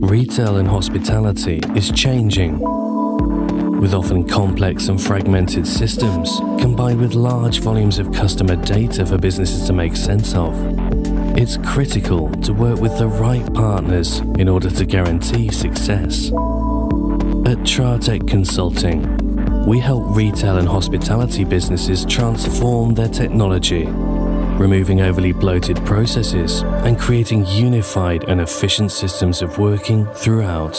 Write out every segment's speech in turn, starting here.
Retail and hospitality is changing, with often complex and fragmented systems combined with large volumes of customer data for businesses to make sense of. It's critical to work with the right partners in order to guarantee success. At Tratec Consulting, we help retail and hospitality businesses transform their technology, removing overly bloated processes and creating unified and efficient systems of working throughout.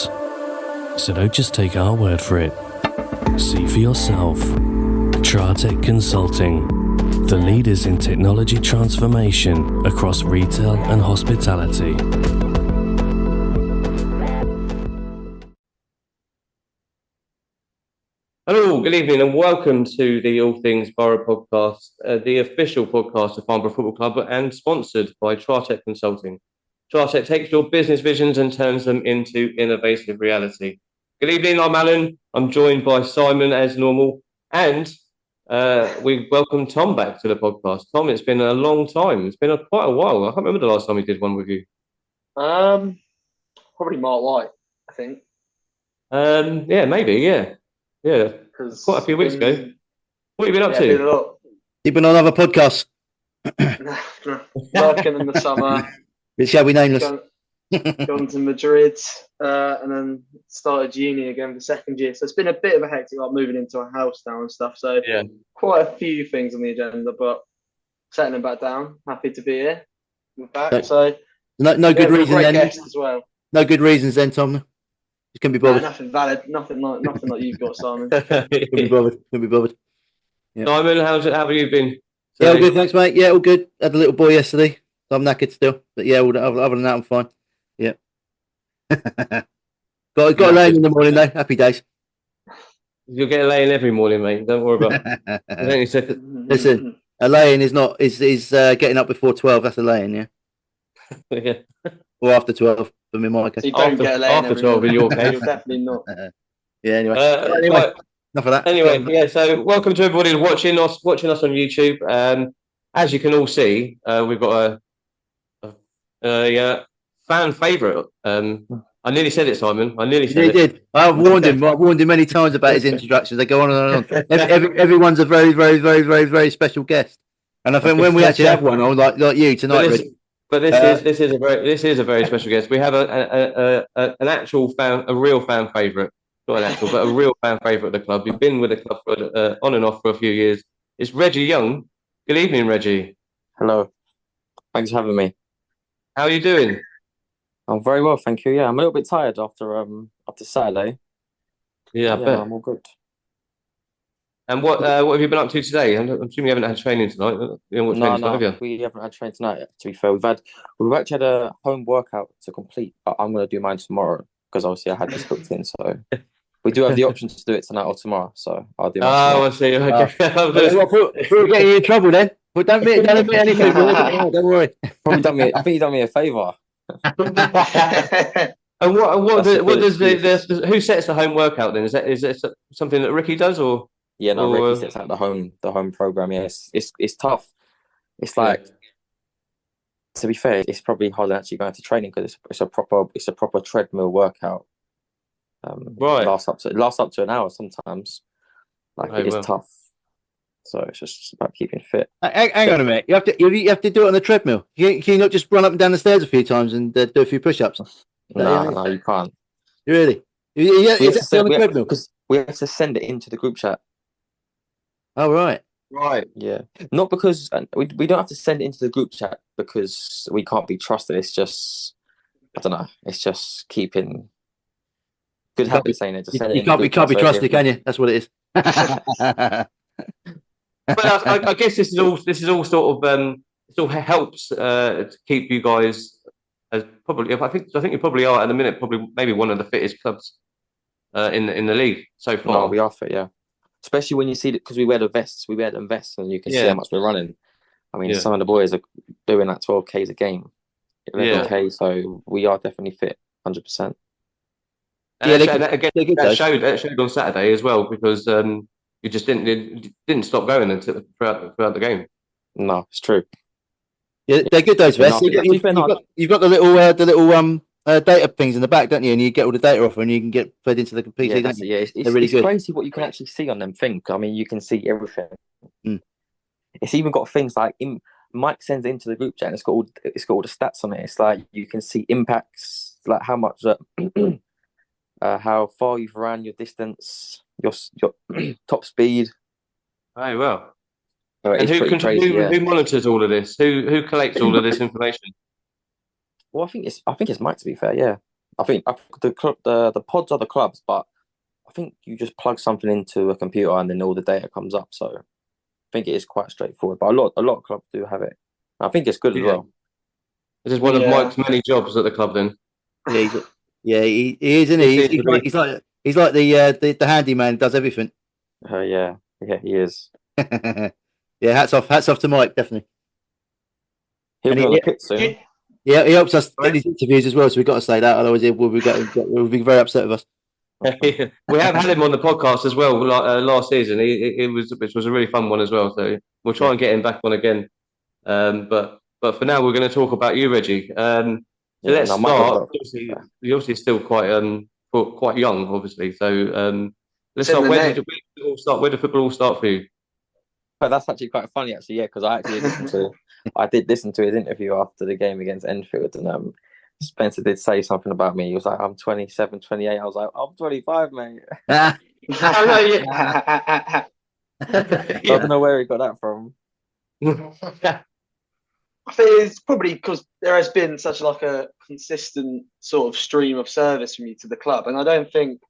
So don't just take our word for it. See for yourself. Tratec Consulting, the leaders in technology transformation across retail and hospitality. Hello, good evening, and welcome to the All Things Borough podcast, the official podcast of Farnborough Football Club, and sponsored by Tratec Consulting. Tratec takes your business visions and turns them into innovative reality. Good evening, I'm Alan. I'm joined by Simon as normal, and we welcome Tom back to the podcast. Tom, it's been a long time. It's been quite a while. I can't remember the last time we did one with you. Probably Mark White, I think. Yeah, maybe, yeah. Yeah, quite a few weeks ago. What have you been up to? You've been on other podcasts. Working in the summer. It shall be nameless. Gone to Madrid, and then started uni again for second year. So it's been a bit of a hectic, like moving into a house now and stuff. So yeah, quite a few things on the agenda, but settling back down. Happy to be here. We're back. So no good reason then. Guest as well. No good reasons then, Tom. Just can be bothered. Nothing valid. Nothing like you've got, Simon. Can be bothered. Yeah. Simon, how have you been? Yeah, all good, thanks, mate. Yeah, all good. Had a little boy yesterday, so I'm knackered still. But yeah, other than that, I'm fine. Yeah. got a lay in the morning though. Happy days. You'll get a lay in every morning, mate. Don't worry about it. Listen, a lay-in is getting up before 12. That's a lay-in, yeah. Yeah. Or after 12 for me, Mike. So you don't get a lay-in after 12 in your case. You're definitely not. Yeah. Anyway, enough of that. Anyway, yeah. So welcome to everybody watching us on YouTube. As you can all see, we've got a fan favourite. I nearly said it, Simon. I nearly said it. You did. I've warned him many times about his introductions. They go on and on. Everyone's a very, very, very, very, very special guest. And I think when we actually have one on, like you tonight, but this is a very special guest. We have an actual fan, a real fan favourite, not an actual, but a real fan favourite of the club. You've been with the club for, on and off for a few years. It's Reggie Young. Good evening, Reggie. Hello. Thanks for having me. How are you doing? I'm very well, thank you. Yeah, I'm a little bit tired after Saturday. Yeah, I bet. I'm all good. And what have you been up to today? I'm assuming you haven't had training tonight. No, we haven't had training tonight. To be fair, we've actually had a home workout to complete. But I'm going to do mine tomorrow because obviously I had this booked in. So we do have the option to do it tonight or tomorrow. So I'll do mine tomorrow. I see. Okay. We're getting you in trouble then. But don't admit anything. Don't worry. I think you done me a favour. And what does who sets the home workout then? Is it something that Ricky does or? Yeah, no, Ricky sets out the home program. Yeah, it's tough. It's like, to be fair, it's probably harder actually going to training because it's a proper treadmill workout. Right, lasts up to an hour sometimes. It is tough. So it's just about keeping fit. Hang on a minute. You have to do it on the treadmill. Can you not just run up and down the stairs a few times and do a few push-ups? No, you can't. Really? You have to stay on the treadmill because we have to send it into the group chat. Oh right. Yeah, not because we don't have to send it into the group chat because we can't be trusted. It's just, I don't know. It's just keeping good habit saying it. You can't be trusted, can you? That's what it is. But I guess this is all sort of it all helps to keep you guys as probably. I think you probably are at the minute maybe one of the fittest clubs in the league so far. No, we are fit, yeah. Especially when you see it because we wear them vests, and you can see how much we're running. I mean, some of the boys are doing like 12Ks a game, 11K, so we are definitely fit, 100%. That showed on Saturday as well because you just didn't stop going until throughout the game. No, it's true. Yeah, they're good those vests. You've got the little data things in the back, don't you? And you get all the data off, and you can get fed into the PC. Yeah, don't you? It's really good. crazy what you can actually see on them things. I mean, you can see everything. Mm. It's even got things like Mike sends it into the group chat, and it's got all the stats on it. It's like you can see impacts, like how much, how far you've ran, your distance, your top speed. Oh well. So And who monitors all of this? Who collects all of this information? Well, I think it's Mike, to be fair. Yeah, I think the pods are the clubs, but I think you just plug something into a computer and then all the data comes up. So I think it is quite straightforward. But a lot of clubs do have it. I think it's good as well. This is one of Mike's many jobs at the club, then. Yeah, he is, isn't he? He's like the handyman who does everything. Yeah, he is. Yeah, hats off to Mike, definitely. He'll be on the pitch soon. Yeah, he helps us get these interviews as well, so we've got to say that. Otherwise, we'll be very upset with us. We have had him on the podcast as well last season. Which was a really fun one as well. So we'll try and get him back on again. But for now, we're going to talk about you, Reggie. Let's start. You're obviously still quite young, obviously. So let's start. Where did football all start for you? But that's actually quite funny, actually. Yeah, because I did listen to his interview after the game against Enfield, and Spencer did say something about me. He was like, "I'm 27, 28." I was like, "I'm 25, mate." I don't know where he got that from. I think it's probably because there has been such a consistent sort of stream of service from you to the club, and I don't think,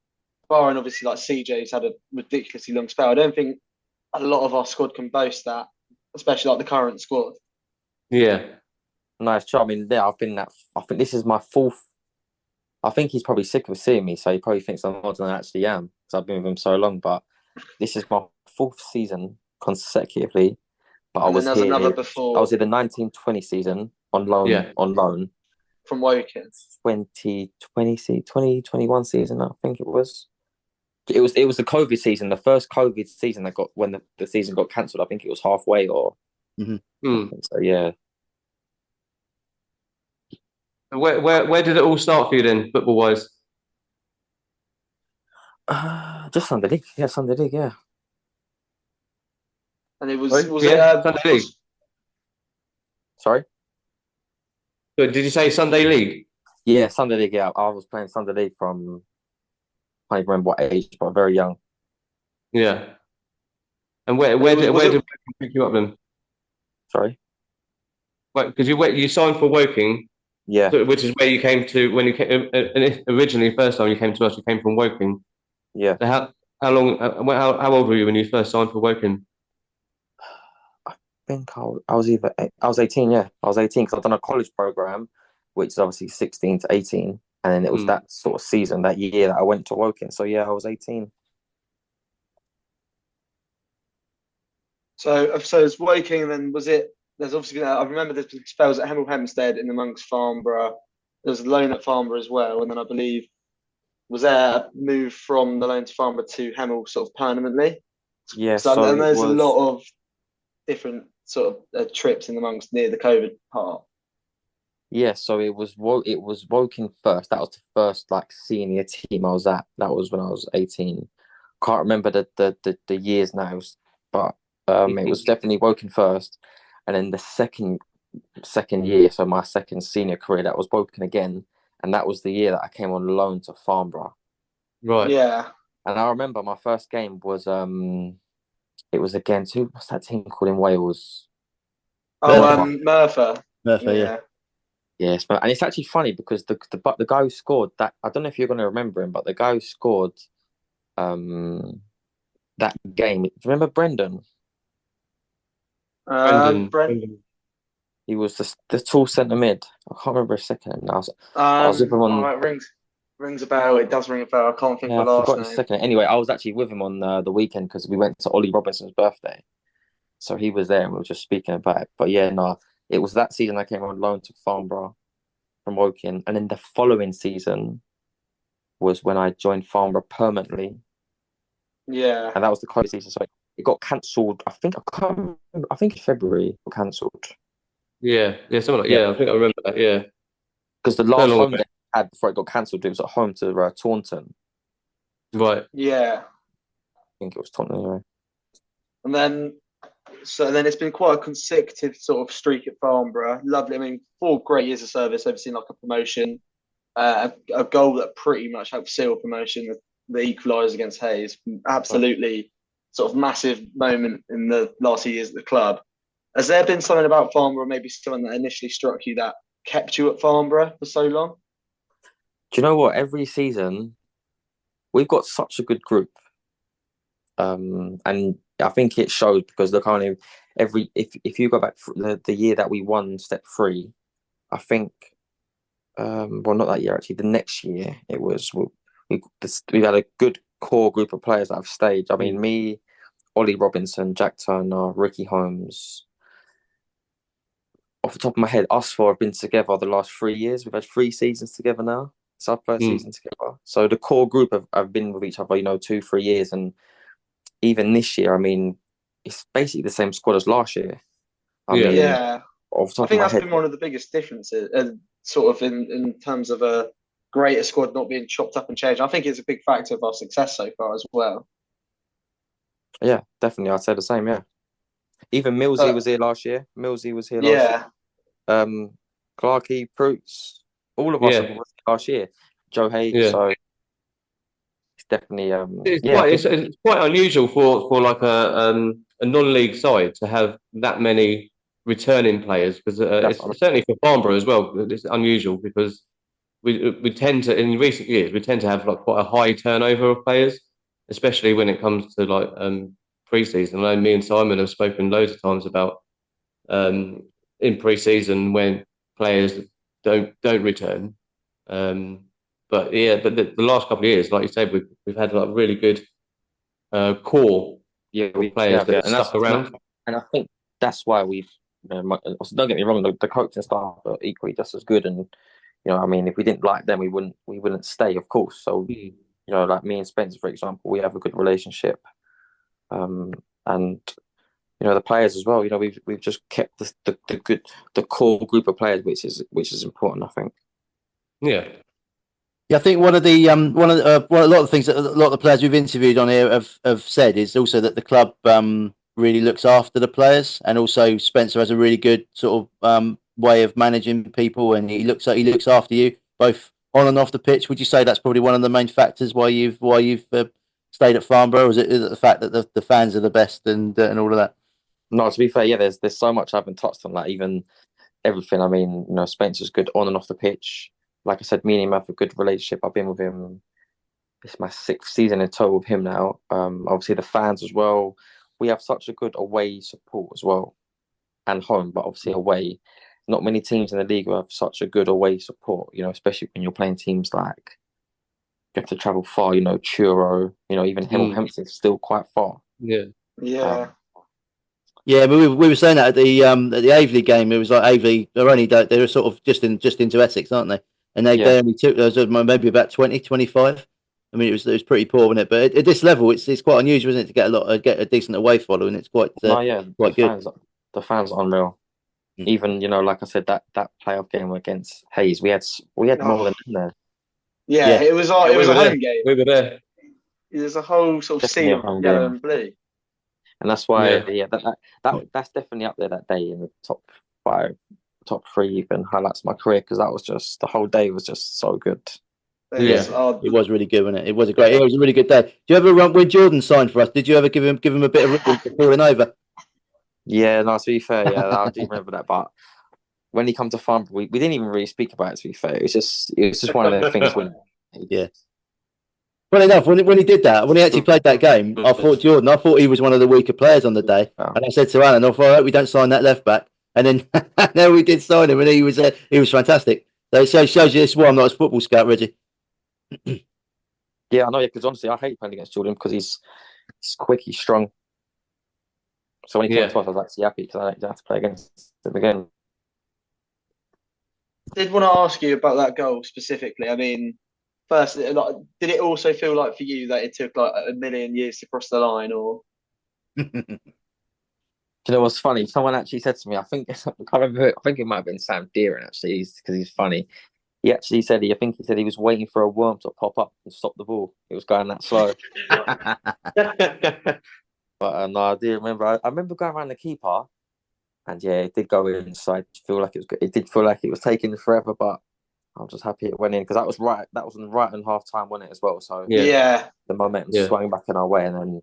barring obviously like CJ's had a ridiculously long spell, I don't think a lot of our squad can boast that, especially like the current squad. Yeah. Nice job. I mean, I've been that. I think this is my fourth. I think he's probably sick of seeing me, so he probably thinks I'm more than I actually am because I've been with him so long. But this is my fourth season consecutively. But I was here. Another before. I was here the 1920 season on loan. Yeah. On loan from Woking. 2021 season, I think it was. It was the COVID season, the first COVID season that got when the season got cancelled. I think it was halfway or. So yeah. Where did it all start for you then, football wise? Just Sunday League. Yeah, Sunday League. Yeah. And it was Sunday League. Sorry. Did you say Sunday League? Yeah, Sunday League. Yeah, I was playing Sunday League from. I can't even remember what age, but very young. Yeah. And where did pick you up then? Sorry. Because you signed for Woking. Yeah. Which is where you came to when you came originally. First time you came to us, you came from Woking. Yeah. So how old were you when you first signed for Woking? I think I was 18. Yeah, I was 18 because I've done a college program, which is obviously 16 to 18, and then it was that sort of season, that year that I went to Woking. So yeah, I was 18. So it's Woking, and then was it? There's obviously been, I remember there's been spells at Hemel Hempstead and amongst Farnborough. There was a loan at Farnborough as well, and then I believe was there a move from the loan to Farnborough to Hemel sort of permanently. Yeah, and there's a lot of different sort of trips in amongst near the COVID part. Yeah, so it was Woking first. That was the first senior team I was at. That was when I was 18. Can't remember the years now, but it was definitely Woking first. And then the second year, so my second senior career, that was Woking again, and that was the year that I came on loan to Farnborough. Right. Yeah. And I remember my first game was it was against what's that team called in Wales? Merthyr. Merthyr, yeah. Yes, and it's actually funny because the guy who scored that, I don't know if you're going to remember him, but the guy who scored that game, do you remember Brendan? Brendan. He was the tall centre mid. I can't remember his second name now. I was with him on. It rings a bell. It does ring a bell. I can't think of the last name. Second. Anyway, I was actually with him on the weekend because we went to Ollie Robinson's birthday, so he was there and we were just speaking about it. But yeah, no, it was that season I came on loan to Farnborough from Woking, and then the following season was when I joined Farnborough permanently. Yeah, and that was the COVID season. So it got cancelled. I think in February it got cancelled. Yeah, something like I think I remember that. Yeah, because the last home game had before it got cancelled. It was at home to Taunton. Right. Yeah. I think it was Taunton anyway. And then it's been quite a consecutive sort of streak at Farnborough. Lovely. I mean, 4 great years of service. I've seen like a promotion, a goal that pretty much helped seal promotion, the equaliser against Hayes. Absolutely sort of massive moment in the last few years at the club. Has there been something about Farnborough, maybe something that initially struck you that kept you at Farnborough for so long? Do you know what? Every season, we've got such a good group. And I think it showed because if you go back the year that we won Step 3, I think well, not that year actually, the next year it was we had a good core group of players that have stayed. I mean, me, Ollie Robinson, Jack Turner, Ricky Holmes. Off the top of my head, us 4 have been together the last 3 years. We've had 3 seasons together now. It's our first season together. So the core group have been with each other, 2-3 years. And even this year, I mean, it's basically the same squad as last year. I mean, I think that's been one of the biggest differences, sort of in terms of a greater squad not being chopped up and changed. I think it's a big factor of our success so far as well. Yeah, definitely. I'd say the same, yeah. Even Millsy was here last year. Year. Clarkey, Proots, all of us were here last year. Joe Hayes, so it's definitely it's quite unusual for like a non-league side to have that many returning players, because it's certainly for Farnborough as well. It's unusual because we tend to, in recent years, have like quite a high turnover of players, especially when it comes to like pre-season. I know me and Simon have spoken loads of times about in pre-season when players don't return. But the last couple of years, like you said, we've had like really good core players that stuck around, and I think that's why we've. Don't get me wrong, the coaching staff are equally just as good, and I mean, if we didn't like them, we wouldn't stay, of course. So like me and Spencer, for example, we have a good relationship, and the players as well. We've just kept the core group of players, which is important, I think. Yeah. Yeah, I think one of the a lot of the things that a lot of the players we've interviewed on here have said is also that the club really looks after the players, and also Spencer has a really good sort of way of managing people, and he looks after you both on and off the pitch. Would you say that's probably one of the main factors why you've stayed at Farnborough? Or is it the fact that the fans are the best and all of that? No, to be fair, yeah, there's so much I haven't touched on, like even everything. I mean, Spencer's good on and off the pitch. Like I said, me and him have a good relationship. I've been with him. It's my 6th season in total with him now. Obviously the fans as well. We have such a good away support as well, and home, but obviously away. Not many teams in the league have such a good away support. Especially when you're playing teams like you have to travel far. Truro. Even Hemel Hempstead's still quite far. Yeah. Yeah, but we were saying that at the Aveley game. It was like Aveley they're sort of just into Essex, aren't they? And they only took maybe about 20, 25. I mean, it was pretty poor, wasn't it? But at this level, it's quite unusual, isn't it, to get a decent away following? It's quite quite good. The fans are unreal. Even like I said, that playoff game against Hayes, we had more than in there. Yeah, it was a home game. We were there. There's a whole sort of sea of yellow and blue. And that's why, that's definitely up there that day in the top 5, top 3 even highlights of my career, because that was just, the whole day was just so good. It was really good, wasn't it? It was a really good day. Do you ever when Jordan signed for us? Did you ever give him a bit of ribbon for falling over? Yeah, no. To be fair, I do remember that. But when he come to Farnborough, we didn't even really speak about it. To be fair, it was just one of the things. Well enough, when he did that, when he actually played that game, I thought he was one of the weaker players on the day, and I said to Alan, I hope we don't sign that left back. And then no, we did sign him, and he was fantastic. So it shows you this is why I'm not a football scout, Reggie. Yeah, I know. Yeah, because honestly, I hate playing against Jordan because he's quick, he's strong. So when he came to us, I was actually happy because I didn't have to play against him again. Did want to ask you about that goal specifically. I mean, first, did it also feel like for you that it took like a million years to cross the line, or? Do you know what's funny? Someone actually said to me, I think it might have been Sam Deering actually, because he's funny. He actually said I think he said he was waiting for a worm to pop up and stop the ball. It was going that slow. But no, I do remember. I remember going around the keeper, and yeah, it did go in. So I feel like it did feel like it was taking forever, but I'm just happy it went in because that was right. That was right in half time, wasn't it, as well? So yeah, the momentum swung back in our way, and then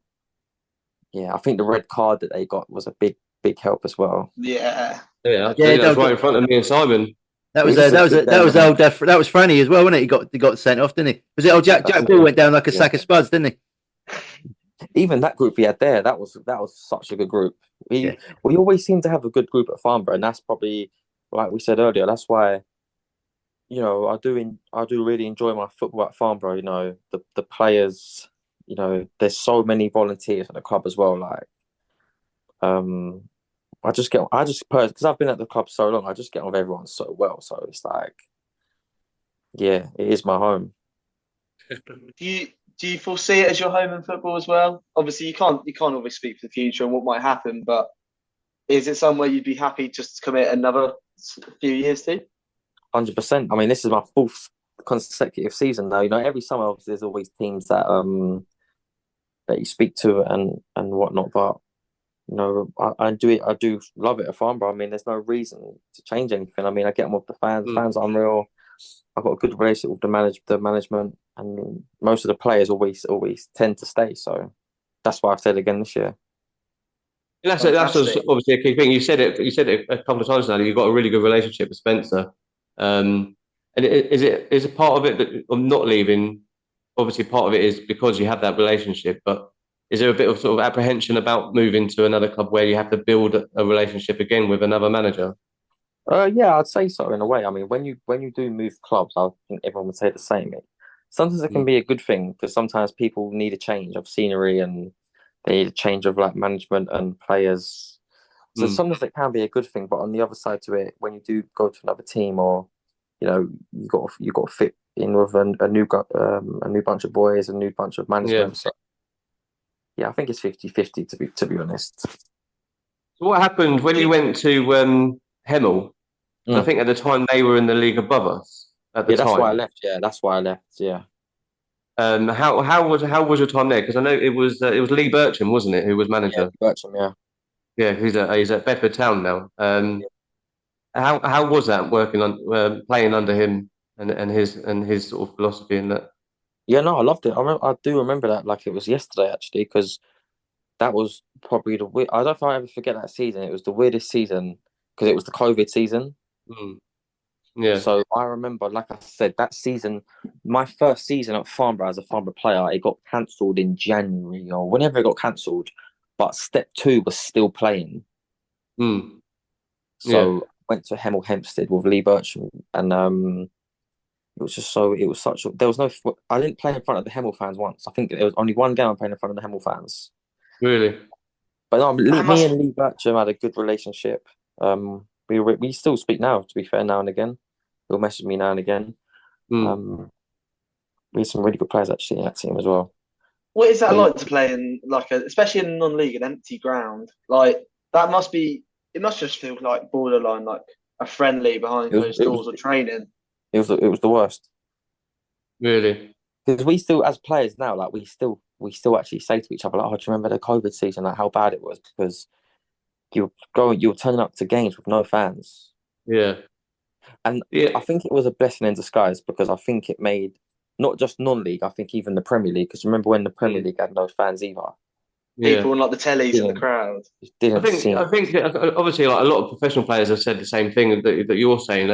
I think the red card that they got was a big help as well. Yeah, absolutely. That was right in front of me and Simon. That was Franny as well, wasn't it? He got sent off, didn't he? Was it? Oh, Jack Ball went down like a sack of spuds, didn't he? Even that group we had there, that was such a good group. We always seem to have a good group at Farnborough, and that's probably, like we said earlier, that's why, I do really enjoy my football at Farnborough. The players, there's so many volunteers at the club as well. Like, because I've been at the club so long, I just get on with everyone so well. So it's like, it is my home. Do you foresee it as your home in football as well? Obviously, you can't always speak for the future and what might happen, but is it somewhere you'd be happy just to commit another few years to? 100%. I mean, this is my 4th consecutive season now. Every summer obviously there's always teams that that you speak to and whatnot, but I do love it at Farnborough. I mean, there's no reason to change anything. I mean, I get on with the fans. Fans are unreal. I've got a good relationship with the management, and most of the players always tend to stay. So that's why I've said again this year. That's obviously a key thing. You said it a couple of times now. You've got a really good relationship with Spencer. And is it part of it that of not leaving? Obviously, part of it is because you have that relationship. But is there a bit of sort of apprehension about moving to another club where you have to build a relationship again with another manager? Yeah, I'd say so in a way. I mean, when you do move clubs, I think everyone would say the same. Sometimes it can be a good thing because sometimes people need a change of scenery and they need a change of like management and players. So sometimes it can be a good thing, but on the other side to it, when you do go to another team or you got to fit in with a new bunch of boys, a new bunch of management. So I think it's 50-50 to be honest. So what happened when you went to Hemel? I think at the time they were in the league above us. That's why I left. Yeah, that's why I left. Yeah. How was your time there? Because I know it was Lee Bircham, wasn't it, who was manager? Yeah, Bircham, yeah. Yeah, he's at Bedford Town now. How was that working on playing under him and his sort of philosophy in that? Yeah, no, I loved it. I do remember that like it was yesterday actually, because that was probably I don't know if I ever forget that season. It was the weirdest season because it was the COVID season. Yeah. So I remember, like I said, that season, my first season at Farnborough as a Farnborough player, it got cancelled in January or whenever it got cancelled, but Step 2 was still playing. So I went to Hemel Hempstead with Lee Bircham, and it was just I didn't play in front of the Hemel fans once. I think there was only one game I played in front of the Hemel fans. Really? But no, me and Lee Bircham had a good relationship. We still speak now, to be fair, now and again. He'll message me now and again. We had some really good players actually in that team as well. What is that like to play in especially in non-league, an empty ground? Like it must just feel like borderline, like a friendly behind closed doors of training. It was the worst. Really? Because we still, as players now, like we still actually say to each other, like, "Oh, do you remember the COVID season? Like how bad it was?" Because you were turning up to games with no fans. Yeah. And I think it was a blessing in disguise because I think it made not just non-league, I think even the Premier League. Because remember when the Premier League had no fans either. People on like the tellies in the crowd. I think obviously like a lot of professional players have said the same thing that you're saying.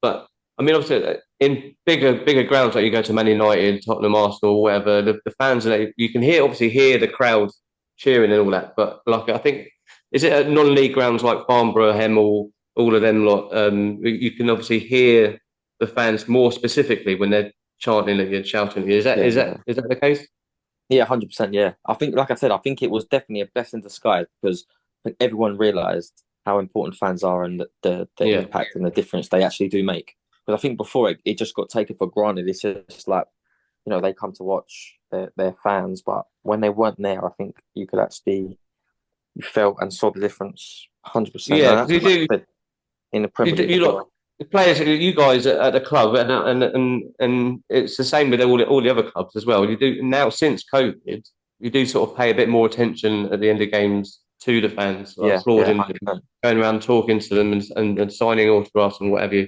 But I mean, obviously in bigger grounds like you go to Man United, Tottenham, Arsenal, whatever, the fans you can hear the crowd cheering and all that. But like I think. Is it at non-league grounds like Farnborough, Hemel, all of them lot? You can obviously hear the fans more specifically when they're chanting at you and shouting at you. Is that the case? Yeah, 100%. Yeah, I think, like I said, I think it was definitely a blessing in disguise because I think everyone realised how important fans are and the impact and the difference they actually do make. Because I think before it just got taken for granted. It's just like they come to watch their fans, but when they weren't there, I think you could actually. You felt and saw the difference 100%. Yeah, in the Premier League. the players, you guys at the club, and it's the same with all the other clubs as well. You do now since COVID, you do sort of pay a bit more attention at the end of games to the fans, like applauding them, going around talking to them, and signing autographs and whatever.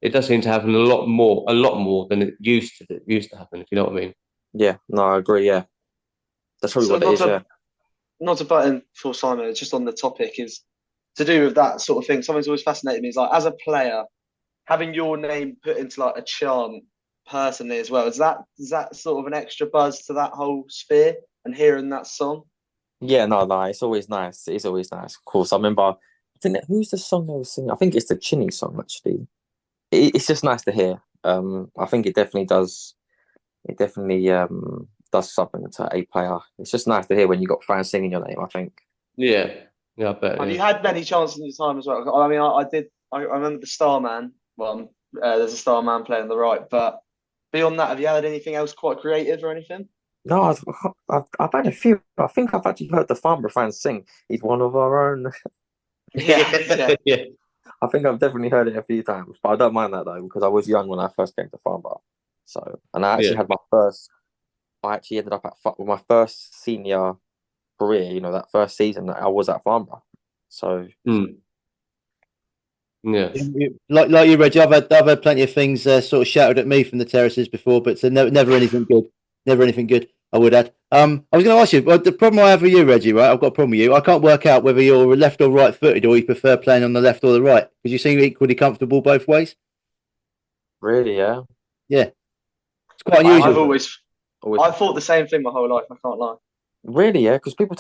It does seem to happen a lot more than it used to happen. If you know what I mean. Yeah, no, I agree. Yeah, that's probably what it is. Yeah. Not to butt in for Simon, it's just on the topic is to do with that sort of thing. Something's always fascinated me is like as a player, having your name put into like a chant personally as well. Is that sort of an extra buzz to that whole sphere and hearing that song? Yeah, no, it's always nice. It's always nice. Of course, I remember. I think who's the song they were singing? I think it's the Chinny song actually. It's just nice to hear. I think it definitely does. It definitely does something to a player. It's just nice to hear when you got fans singing your name. I think. Yeah, I bet. Have you had many chances in your time as well? I mean, I did. I remember the Starman one. There's a Starman playing on the right, but beyond that, have you had anything else quite creative or anything? No, I've had a few. I think I've actually heard the Farnborough fans sing. He's one of our own. Yeah. I think I've definitely heard it a few times, but I don't mind that though because I was young when I first came to Farnborough. So, and I actually had my first. I actually ended up with my first senior career. You know, that first season that I was at Farnborough. So, yeah, like you, Reggie. I've had plenty of things sort of shouted at me from the terraces before, but never anything good. Never anything good. I would add. I was going to ask you. Well, the problem I have with you, Reggie, right? I've got a problem with you. I can't work out whether you're left or right-footed, or you prefer playing on the left or the right, because you seem equally comfortable both ways. Really, yeah. Yeah, it's quite unusual. I've thought the same thing my whole life. I can't lie. Really, yeah, because people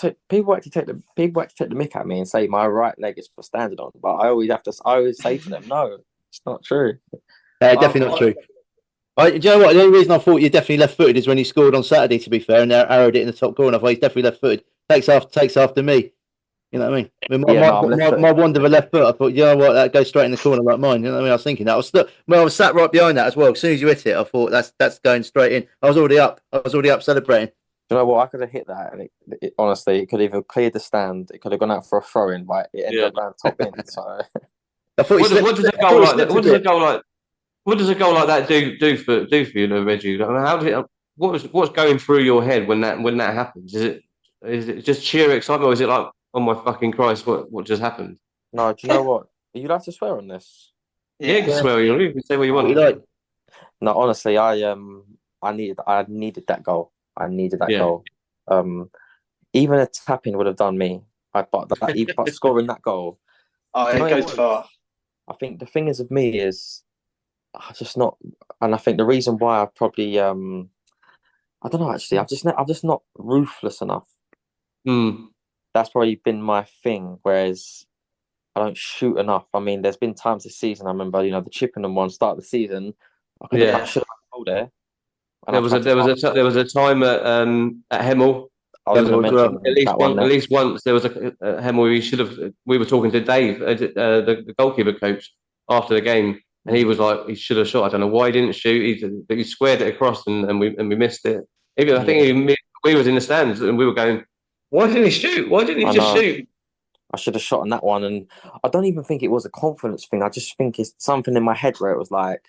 actually take the mick at me and say my right leg is for standing on, but I always say to them, no, it's not true. Definitely not true. Do you know what? The only reason I thought you're definitely left-footed is when you scored on Saturday. To be fair, and arrowed it in the top corner. I thought he's definitely left-footed. Takes after me. You know what I mean? My wand of a left foot. I thought, you know what? That goes straight in the corner like mine. You know what I mean? I was thinking that. I was sat right behind that as well. As soon as you hit it, I thought that's going straight in. I was already up celebrating. You know what? I could have hit that, and honestly, it could have either cleared the stand, it could have gone out for a throw in, but it ended up around top in. So, I thought what does a goal like that? What does a goal like that do for you, Reggie? I mean, how did it? What's going through your head when that happens? Is it just sheer excitement, or is it like, oh my fucking Christ, what just happened? No, do you know what? Are you allowed to swear on this? Yeah, you can swear. You can say what you want. You like? No, honestly, I needed that goal. I needed that goal. Even a tap-in would have done me. But scoring that goal. Oh, it goes far. I think the thing is with me is I just not, and I think the reason why I probably I don't know actually. I'm just not ruthless enough. That's probably been my thing. Whereas I don't shoot enough. I mean, there's been times this season. I remember, the Chippenham one start of the season. I should have goal there. There was a time at Hemel. At least once there was a Hemel. We were talking to Dave, the goalkeeper coach, after the game, and he was like, he should have shot. I don't know why he didn't shoot. He squared it across, and we missed it. I think we was in the stands, and we were going, why didn't he shoot? Why didn't he just shoot? I should have shot on that one, and I don't even think it was a confidence thing. I just think it's something in my head where it was like,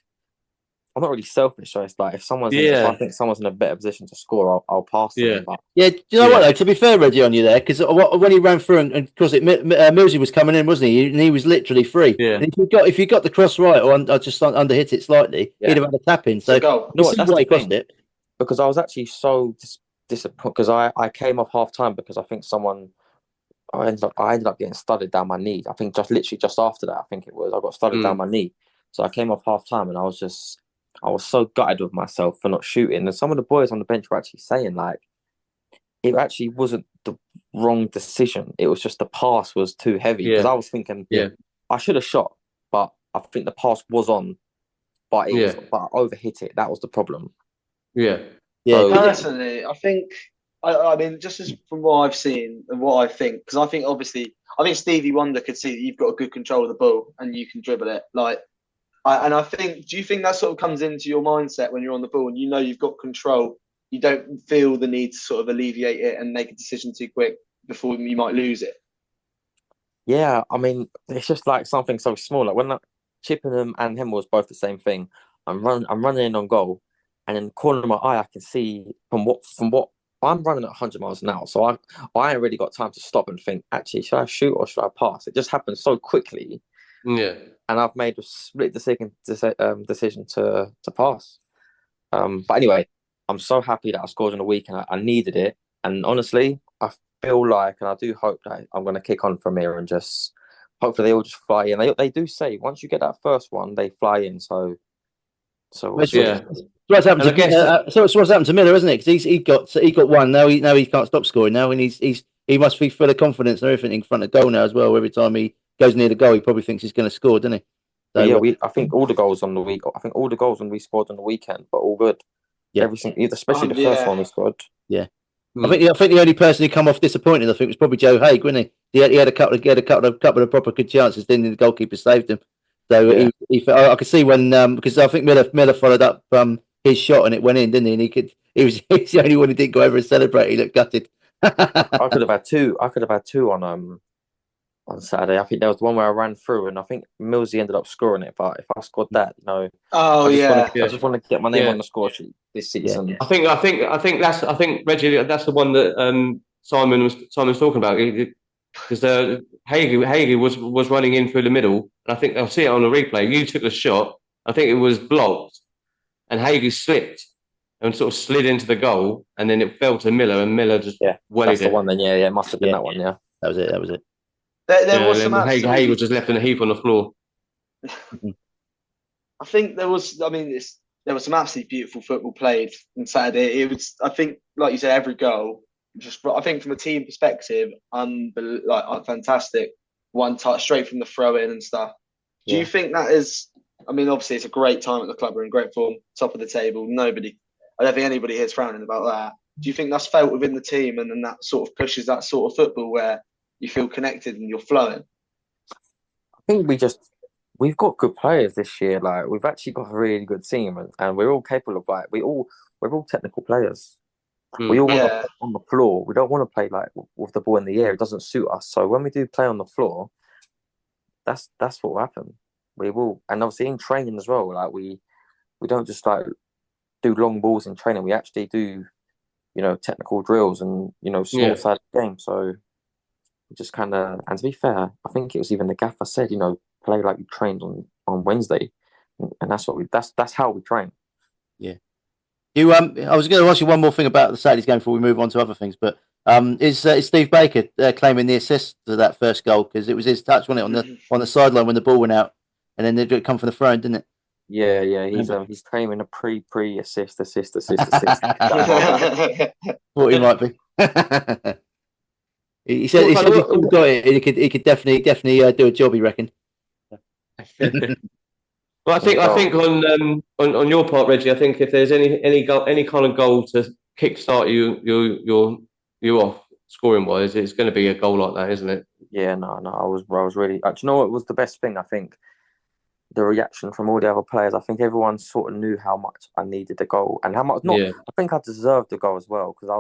I'm not really selfish, so it's like if I think someone's in a better position to score, I'll pass them. But... Yeah, do you know what though? To be fair, Reggie, on you there, because when he ran through, and of course Millsy was coming in, wasn't he? And he was literally free. Yeah. And if you got the cross right or just under hit it slightly, he'd have had a tap in. So you know what, that's the thing. Because I was actually so disappointed because I came off half time because I think I ended up getting studded down my knee. I think just after that, I think it was I got studded down my knee. So I came off half time and I was so gutted with myself for not shooting. And some of the boys on the bench were actually saying like, it actually wasn't the wrong decision. It was just the pass was too heavy. Because I was thinking, I should have shot, but I think the pass was on, but but I overhit it. That was the problem. Yeah. Yeah. Personally, I think, I mean, just as from what I've seen and what I think, because I think Stevie Wonder could see that you've got a good control of the ball and you can dribble it. I think, do you think that sort of comes into your mindset when you're on the ball and you've got control? You don't feel the need to sort of alleviate it and make a decision too quick before you might lose it. Yeah, I mean, it's just like something so small. Like Chippenham and Hemel was both the same thing. I'm running in on goal, and in the corner of my eye, I can see from what I'm running at 100 miles an hour. So I ain't really got time to stop and think, actually, should I shoot or should I pass? It just happened so quickly. Yeah. And I've made a split decision to pass. But anyway, I'm so happy that I scored on the weekend. I needed it. And honestly, I feel like, and I do hope that I'm going to kick on from here and just, hopefully they all just fly in. They do say, once you get that first one, they fly in. So yeah. What's happened to Miller, isn't it? Because he got one. Now he can't stop scoring now, and he must be full of confidence and everything in front of goal now as well. Every time he goes near the goal, he probably thinks he's going to score, doesn't he? So, yeah, I think all the goals on the week. I think all the goals we scored on the weekend, but all good. Yeah, everything, especially the first one we scored. Yeah, I think the only person who come off disappointed, I think, was probably Joe Haig, wasn't he? He had a couple of proper good chances. Then the goalkeeper saved him. So I could see when because I think Miller followed up his shot and it went in, didn't he? And he's the only one who didn't go over and celebrate. He looked gutted. I could have had two on Saturday. I think there was one where I ran through, and I think Millsy ended up scoring it. But if I scored that, I just want to get my name on the score sheet this season. Yeah. I think Reggie, that's the one that Simon was talking about. Because Hagee was running in through the middle, and I think I'll see it on the replay. You took the shot. I think it was blocked, and Hagee slipped and sort of slid into the goal, and then it fell to Miller, and Miller just that's the one. Then it must have been that one. Yeah, that was it. There was some Hagee was just left in a heap on the floor. I think there was. I mean, there was some absolutely beautiful football played on Saturday. It was, I think, like you said, every goal. I think from a team perspective, fantastic. One touch straight from the throw in and stuff. Do you think that is? I mean, obviously, it's a great time at the club. We're in great form, top of the table. I don't think anybody here is frowning about that. Do you think that's felt within the team, and then that sort of pushes that sort of football where you feel connected and you're flowing? I think we've got good players this year. Like, we've actually got a really good team, and we're all capable of we're all technical players. We all want to play on the floor. We don't want to play like with the ball in the air. It doesn't suit us. So when we do play on the floor, that's what will happen. We will, and obviously in training as well. Like we don't just like do long balls in training. We actually do, technical drills and small side games. So we just kind of, and to be fair, I think it was even the gaffer said, play like you trained on Wednesday, and that's how we train. Yeah. I was going to ask you one more thing about the Saturday's game before we move on to other things, but is Steve Baker claiming the assist to that first goal, because it was his touch, wasn't it, on the sideline when the ball went out, and then it come from the throne, didn't it? Yeah. He's claiming a pre assist. What he might be. He said he's got it. He could definitely do a job, he reckoned. Well, I think on your part, Reggie, I think if there's any kind of goal to kickstart you off scoring wise, it's going to be a goal like that, isn't it? Yeah, no, I was really. Do you know what was the best thing? I think the reaction from all the other players. I think everyone sort of knew how much I needed the goal and how much. I think I deserved the goal as well, because I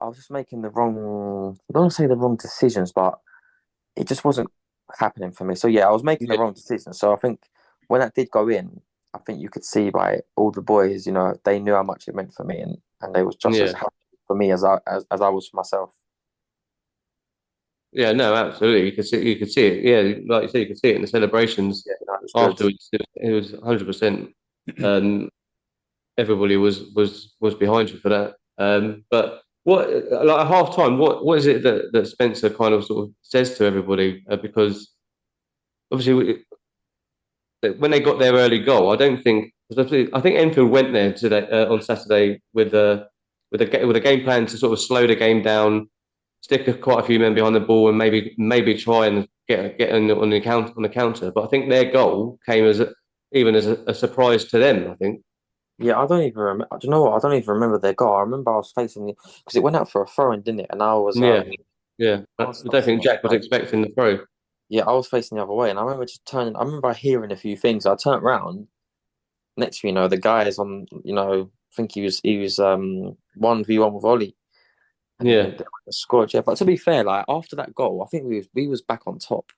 was just making the wrong. I don't want to say the wrong decisions, but it just wasn't happening for me. So I was making the wrong decision. So I think when that did go in, I think you could see by all the boys, they knew how much it meant for me, and they was just as happy for me as I was for myself. Yeah, no, absolutely. You could see it. Yeah, like you said, you could see it in the celebrations afterwards. It was 100%. Everybody was behind you for that. But what, like at half time, what is it that Spencer kind of sort of says to everybody? Because obviously, when they got their early goal, I think Enfield went there today on Saturday with a game plan to sort of slow the game down, stick quite a few men behind the ball, and maybe try and get on the counter. But I think their goal came as a surprise to them, I think. Yeah, I don't even remember. Do you know what? I don't even remember their goal. I remember I was facing because it went out for a throw-in, didn't it? And I was I don't think Jack was expecting the throw. Yeah, I was facing the other way, and I remember just turning. I remember hearing a few things. I turned around. Next thing you know, the guy is on. I think he was 1v1 with Ollie. And scored. Yeah, but to be fair, like after that goal, I think we was back on top.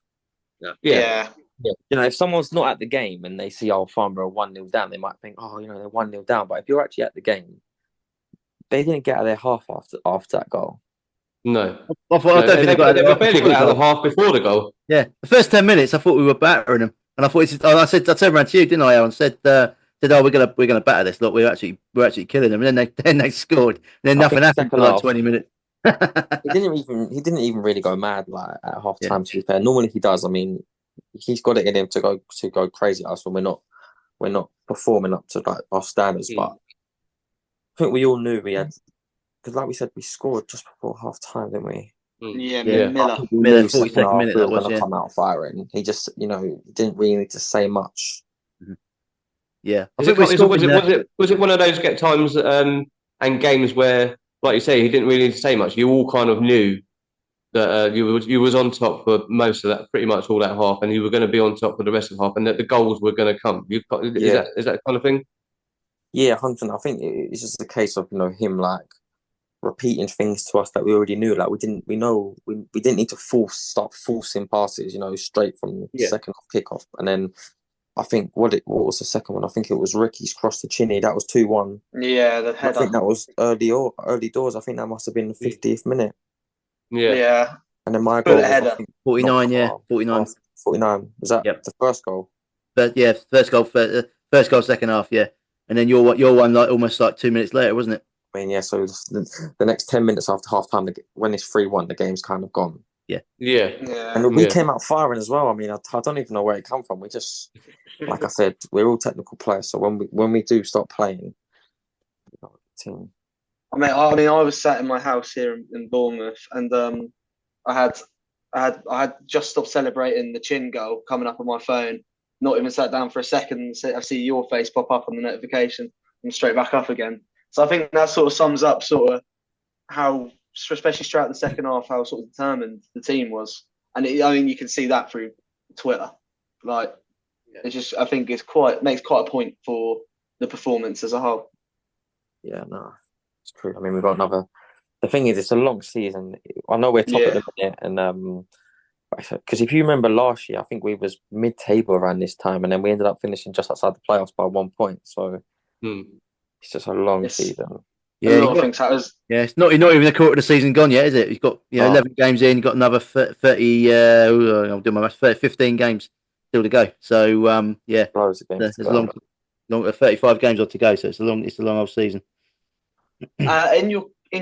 Yeah. You know, if someone's not at the game and they see Farnborough 1-0 down, they might think, oh, you know, they're 1-0 down. But if you're actually at the game, they didn't get out of their half after that goal. No. I don't think they got They barely got out of the half before the goal. Yeah, the first 10 minutes, I thought we were battering them, and I thought I turned around to you, didn't I, Alan? Said, oh, we're gonna batter this. Look, we're actually killing them, and then they scored. And then nothing happened for like 20 minutes. he didn't even really go mad like at half time. To be fair, normally he does. I mean, he's got it in him to go crazy at us when we're not performing up to like our standards. But I think we all knew we had, because like we said, we scored just before half time, didn't we? Yeah, Miller 42nd minute. That was going to come out firing. He just, didn't really need to say much. Yeah, was it one of those times and games where, like you say, he didn't really need to say much. You all kind of knew that you was on top for most of that, pretty much all that half, and you were going to be on top for the rest of the half, and that the goals were going to come. Is that kind of thing? Yeah, 100%. I think it's just a case of him like repeating things to us that we already knew. Like we didn't need to start forcing passes, straight from the second kickoff. And then I think what was the second one? I think it was Ricky's cross to Chinny. That was 2-1. Yeah, the header. I think that was early doors. I think that must have been the 50th minute. Yeah. And then my goal was 49. 49. 49. Was that the first goal? But yeah, first goal, second half. Yeah, and then your one like almost like 2 minutes later, wasn't it? I mean, yeah. So the next 10 minutes after half time, when it's 3-1, the game's kind of gone. Yeah. And we came out firing as well. I mean, I don't even know where it come from. We just, like I said, we're all technical players. So when we do start playing, team. I mean, I was sat in my house here in Bournemouth, and I had just stopped celebrating the Chin goal coming up on my phone. Not even sat down for a second. I see your face pop up on the notification and straight back up again. So I think that sort of sums up sort of how, especially throughout the second half, how sort of determined the team was. And you can see that through Twitter. Like, it's just, I think makes quite a point for the performance as a whole. Yeah, no, it's true. I mean, we've got another. The thing is, it's a long season. I know we're top at the minute, and because if you remember last year, I think we was mid-table around this time, and then we ended up finishing just outside the playoffs by 1 point. So it's just a long season. Yeah, I think that was. Yeah, it's not even a quarter of the season gone yet, is it? You've got 11 games in. You've got another 30. I'll do my math. 15 games still to go. So there's long 35 games on to go. So it's a long old season. In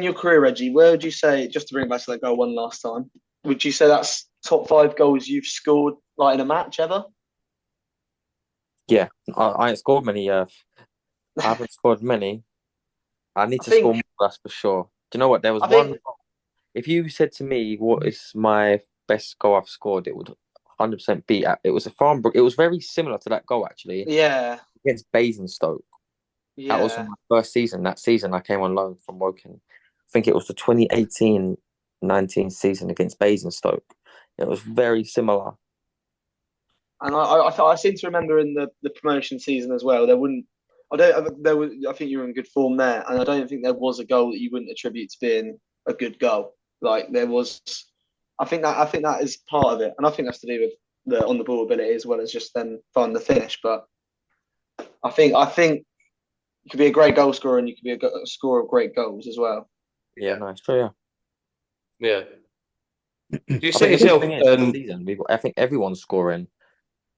your career, Reggie, where would you say, just to bring back to that goal one last time, would you say that's top 5 goals you've scored like in a match ever? Yeah, I ain't scored many. I haven't scored many. I need to score more, that's for sure. Do you know what? There was one. If you said to me, what is my best goal I've scored, it would 100% be it was a Farnborough. It was very similar to that goal, actually. Yeah. Against Basingstoke. Yeah. That was my first season. That season I came on loan from Woking. I think it was the 2018-19 season against Basingstoke. It was very similar. And I seem to remember in the promotion season as well, I think you were in good form there, and I don't think there was a goal that you wouldn't attribute to being a good goal. Like there was, I think that is part of it, and I think that's to do with the on the ball ability as well as just then finding the finish. But I think you could be a great goal scorer and you could be a scorer of great goals as well. Yeah, no, it's true. Yeah. Do you see yourself? Season, I think everyone's scoring.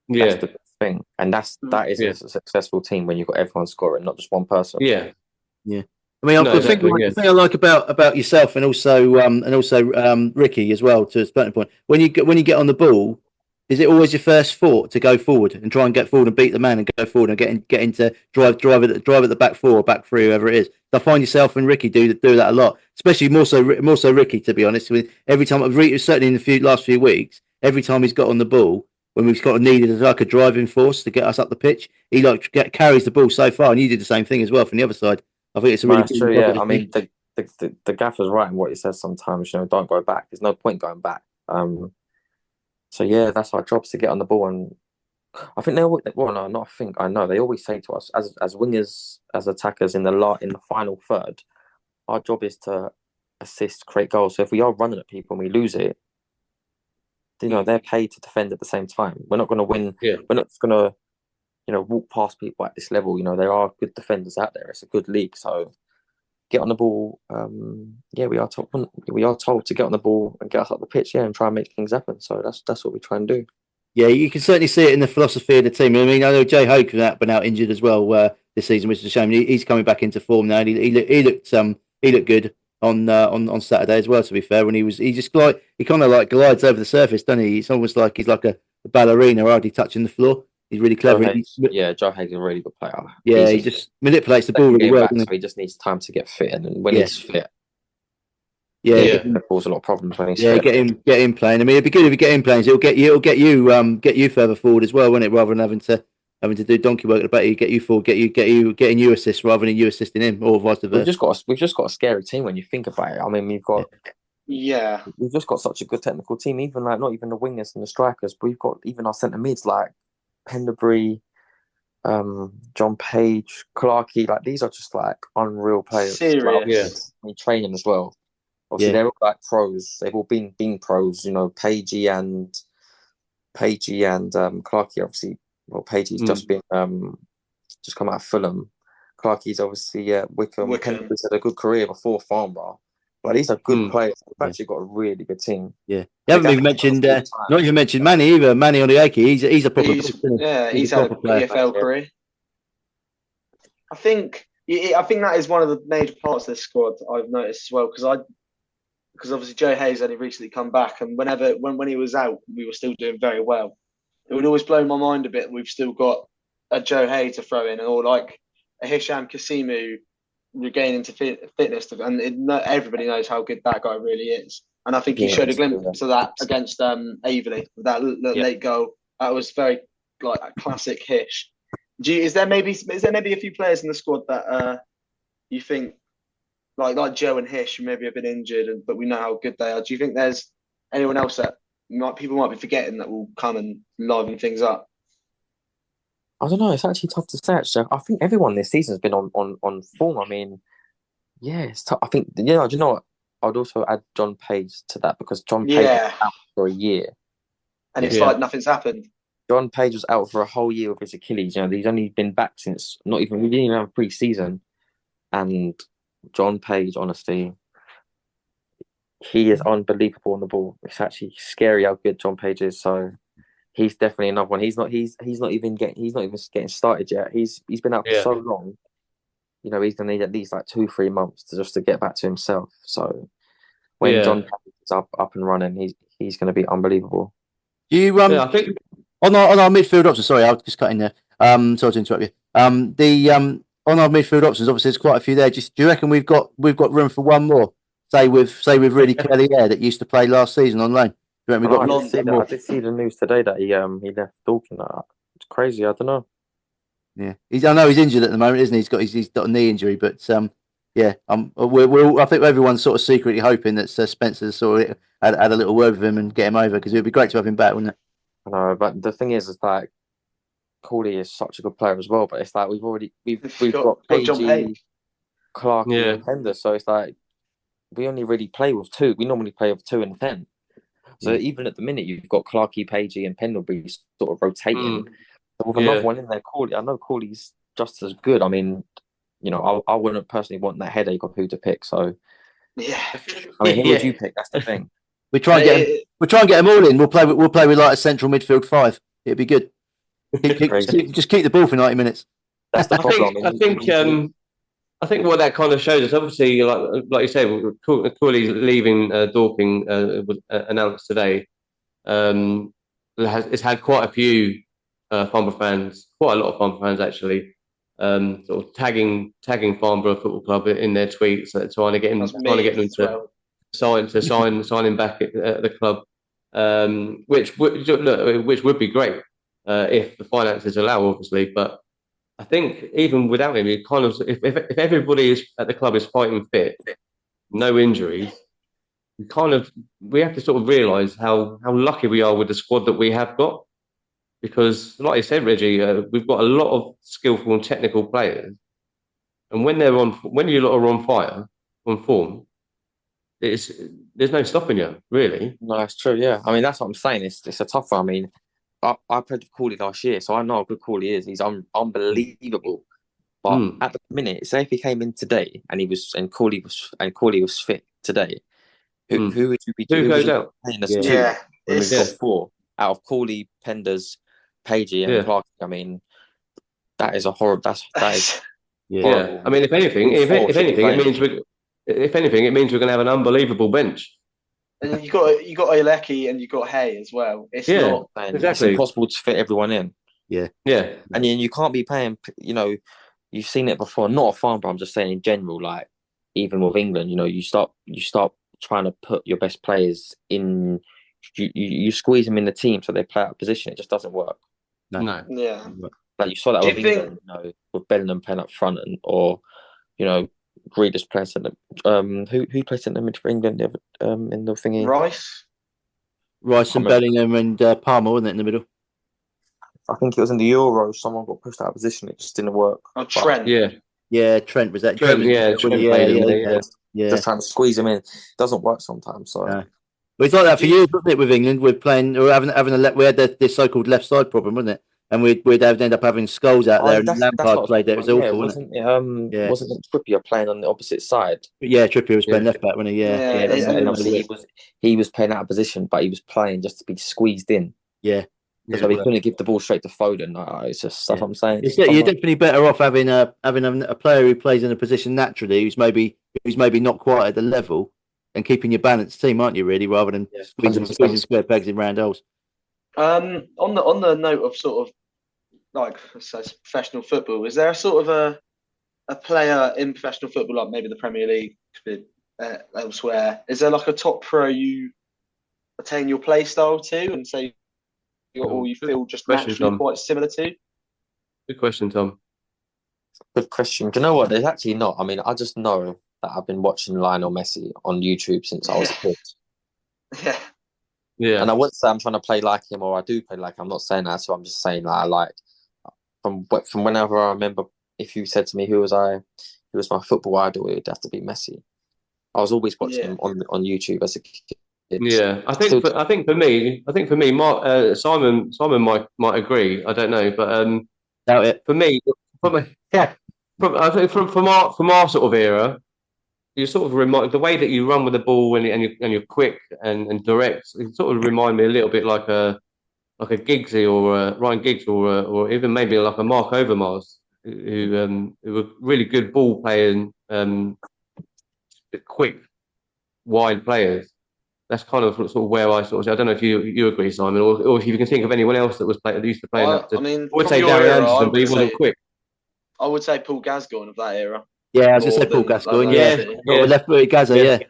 That's the thing, and that is a successful team when you've got everyone scoring, not just one person. Yeah. I mean, the thing I like about yourself and also Ricky as well, to a certain point, when you get on the ball, is it always your first thought to go forward and try and get forward and beat the man and go forward and get into drive at the back 4 or back 3, whoever it is? I find yourself and Ricky do that a lot, especially more so Ricky, to be honest. Every time, certainly in the last few weeks, every time he's got on the ball, when we've got needed like a driving force to get us up the pitch, he carries the ball so far, and you did the same thing as well from the other side. I think it's a really true. Yeah, I mean the gaffer's right in what he says sometimes. Don't go back. There's no point going back. So yeah, that's our job, to get on the ball, and I think I know they always say to us as wingers, as attackers in the final third, our job is to assist, create goals. So if we are running at people and we lose it, they're paid to defend at the same time. We're not going to win. Yeah. We're not just going to, walk past people at this level. There are good defenders out there. It's a good league. So get on the ball. We are told to get on the ball and get us up the pitch, and try and make things happen. So that's what we try and do. Yeah, you can certainly see it in the philosophy of the team. I mean, I know Jay Hoke has been out injured as well this season, which is a shame. He's coming back into form now. And he looked good on Saturday as well. To be fair, when he kind of like glides over the surface, doesn't he? It's almost like he's like a ballerina, hardly touching the floor. He's really clever. Joe Haig's a really good player. Yeah, he just manipulates the ball really well. So he just needs time to get fit, and when he's fit, cause a lot of problems when he's fit. Get him playing. I mean, it'd be good if you get him playing. So it'll get you further forward as well, won't it? Rather than having to do donkey work at the back, get you forward, getting you assists rather than you assisting him, or vice versa. We've just got a scary team when you think about it. I mean, we've just got such a good technical team. Even not even the wingers and the strikers, but we've got even our centre mids like Penderbury, John Page, Clarkey. Like these are just like unreal players. Serious. Training as well. Obviously, they're all like pros. They've all been pros. Pagey and Clarkey. Obviously, Pagey's just come out of Fulham. Clarkey's obviously Wickham. Penderbury's had a good career before Farnborough. But these are good players. We've actually got a really good team. Yeah, you haven't even mentioned not even mentioned Manny either. Manny on the Aki. He's a proper. He's had a EFL career. I think that is one of the major parts of this squad I've noticed as well, because obviously Joe Hayes only recently come back, and when he was out, we were still doing very well. It would always blow my mind a bit. We've still got a Joe Hayes to throw in, or like a Hisham Kasimu regaining to fitness, and everybody knows how good that guy really is. And I think he showed a glimpse of that against Averley, that late goal. That was very like a classic Hish. Is there maybe a few players in the squad that you think like Joe and Hish who maybe have been injured, but we know how good they are? Do you think there's anyone else that people might be forgetting that will come and liven things up? I don't know. It's actually tough to say. Actually, I think everyone this season has been on form. I mean, it's tough. I think do you know what? I'd also add John Page to that, because John Page was out for a year, and it's like nothing's happened. John Page was out for a whole year with his Achilles. He's only been back since we didn't even have pre-season. And John Page, honestly, he is unbelievable on the ball. It's actually scary how good John Page is. So he's definitely another one. He's not even getting started yet. He's been out for so long. He's gonna need at least like 2-3 months to get back to himself. So when John Page is up and running, he's gonna be unbelievable. I think on our midfield options. Sorry, I'll just cut in there. Sorry to interrupt you. On our midfield options, obviously there's quite a few there. Do you reckon we've got room for one more? Say with really Kelly Air that used to play last season on loan. I did see the news today that he left Dorking. It's crazy. I don't know. Yeah, I know he's injured at the moment, isn't he? He's got a knee injury, but I think everyone's sort of secretly hoping that Spencer sort of had a little word with him and get him over, because it would be great to have him back, wouldn't it? I know, but the thing is like Cooley is such a good player as well. But it's like we've got Pagey, Clark, and Pender, so it's like we only really play with two. We normally play with 2 and 10. So even at the minute, you've got Clarkey, Pagey, and Pendlebury sort of rotating. So with another one in there, Cooley, I know Cooley's just as good. I mean, I wouldn't personally want that headache of who to pick. So I mean, who would you pick? That's the thing. We try and get them all in. We'll play with like a central midfield 5. It'd be good. Just keep the ball for 90 minutes. That's the problem. I think what that kind of shows us, obviously, like you say, Cooley leaving Dorking was announced today. It's had quite a few Farnborough fans, quite a lot of Farnborough fans actually, sort of tagging Farnborough Football Club in their tweets, trying to get them to sign him back at the club, which would be great if the finances allow, obviously, but. I think even without him, you kind of if everybody at the club is fighting fit, no injuries, we have to sort of realise how lucky we are with the squad that we have got, because like you said, Reggie, we've got a lot of skillful and technical players, and when you lot are on fire, on form, there's no stopping you, really. No, it's true. Yeah, I mean that's what I'm saying. It's a tough one. I mean, I played with Cooley last year, so I know how good Cooley is. He's unbelievable. But at the minute, say if he came in today and Cooley was fit today, who would you be? Who goes out? Playing as two? When we've got 4 out of Cooley, Penders, Pagey, and Clark. I mean, that is a horrible. That is. Yeah. I mean, if anything, it means we're going to have an unbelievable bench. And you got Oyelecki and you got Hay as well. It's not exactly. It's impossible to fit everyone in. Yeah. And you can't be paying. You know, you've seen it before. Not a Farnborough, I'm just saying in general. Like even with England, you know, you start trying to put your best players in. You squeeze them in the team so they play out of position. It just doesn't work. No. Yeah. Like you saw that with England, you know, with Bellingham playing up front, or you know, Grealish playing centre. Who played centre mid for England in the thingy? Rice and Bellingham and Palmer, wasn't it, in the middle? I think it was in the Euros. Someone got pushed out of position. It just didn't work. Oh, Trent. Yeah, Trent was that. Trent played him. Just trying to squeeze him in. It doesn't work sometimes. So. No. But it's like that for years, wasn't it? With England, we're playing or having we had this so-called left side problem, wasn't it? And we'd end up having Scholes out there, and Lampard played there. It was awful, wasn't it? Wasn't it Trippier playing on the opposite side? But yeah, Trippier was playing left back, wasn't he? And obviously he was playing out of position, but he was playing just to be squeezed in. Yeah. So we couldn't give the ball straight to Foden. It's just stuff I'm saying. You're definitely better off having a player who plays in a position naturally, who's maybe not quite at the level, and keeping your balanced team, aren't you? Really, rather than squeezing square pegs in round holes. On the note of sort of like professional football, is there a sort of a player in professional football, like maybe the Premier League, elsewhere? Is there like a top pro you attain your play style to, and say, or you feel just naturally quite similar to? Good question, Tom. Good question. Do you know what? There's actually not. I mean, I just know that I've been watching Lionel Messi on YouTube since I was a kid. Yeah. And I wouldn't say I'm trying to play like him, or I do play like him. I'm not saying that. So I'm just saying that I like from whenever I remember. If you said to me who was my football idol, it would have to be Messi. I was always watching him on YouTube as a kid. Yeah, I think for me, Simon might agree. I don't know, but doubt it. For me, I think from our sort of era, you sort of remind the way that you run with the ball and you're quick and direct. You sort of remind me a little bit like a Giggsy or a Ryan Giggs or even maybe like a Mark Overmars, who were really good ball playing, quick, wide players. That's kind of sort of where I sort of. I don't know if you agree, Simon, or if you can think of anyone else that used to play. I would say Darren Anderson, but he wasn't quick. I would say Paul Gascoigne of that era. Yeah, I was going to say Paul Gascoigne. Left-footed Gaza,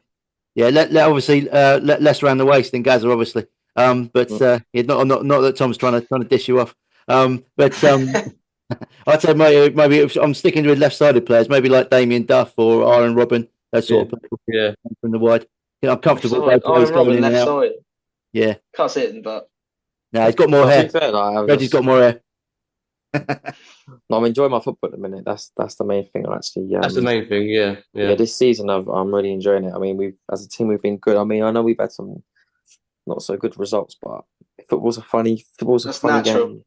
yeah. Obviously, less around the waist than Gaza, obviously. Not that Tom's trying to dish you off. I'd say maybe if I'm sticking with left-sided players, maybe like Damien Duff or Aaron Robben, that sort of people. Yeah, from the wide. I'm comfortable with Aaron Robben left side. Yeah, can't see it, but no, he's got more hair. Reggie's got more hair. No, I'm enjoying my football at the minute. That's the main thing. Actually, that's the main thing. Yeah. This season, I'm really enjoying it. I mean, as a team, we've been good. I mean, I know we've had some not so good results, but football's a funny game.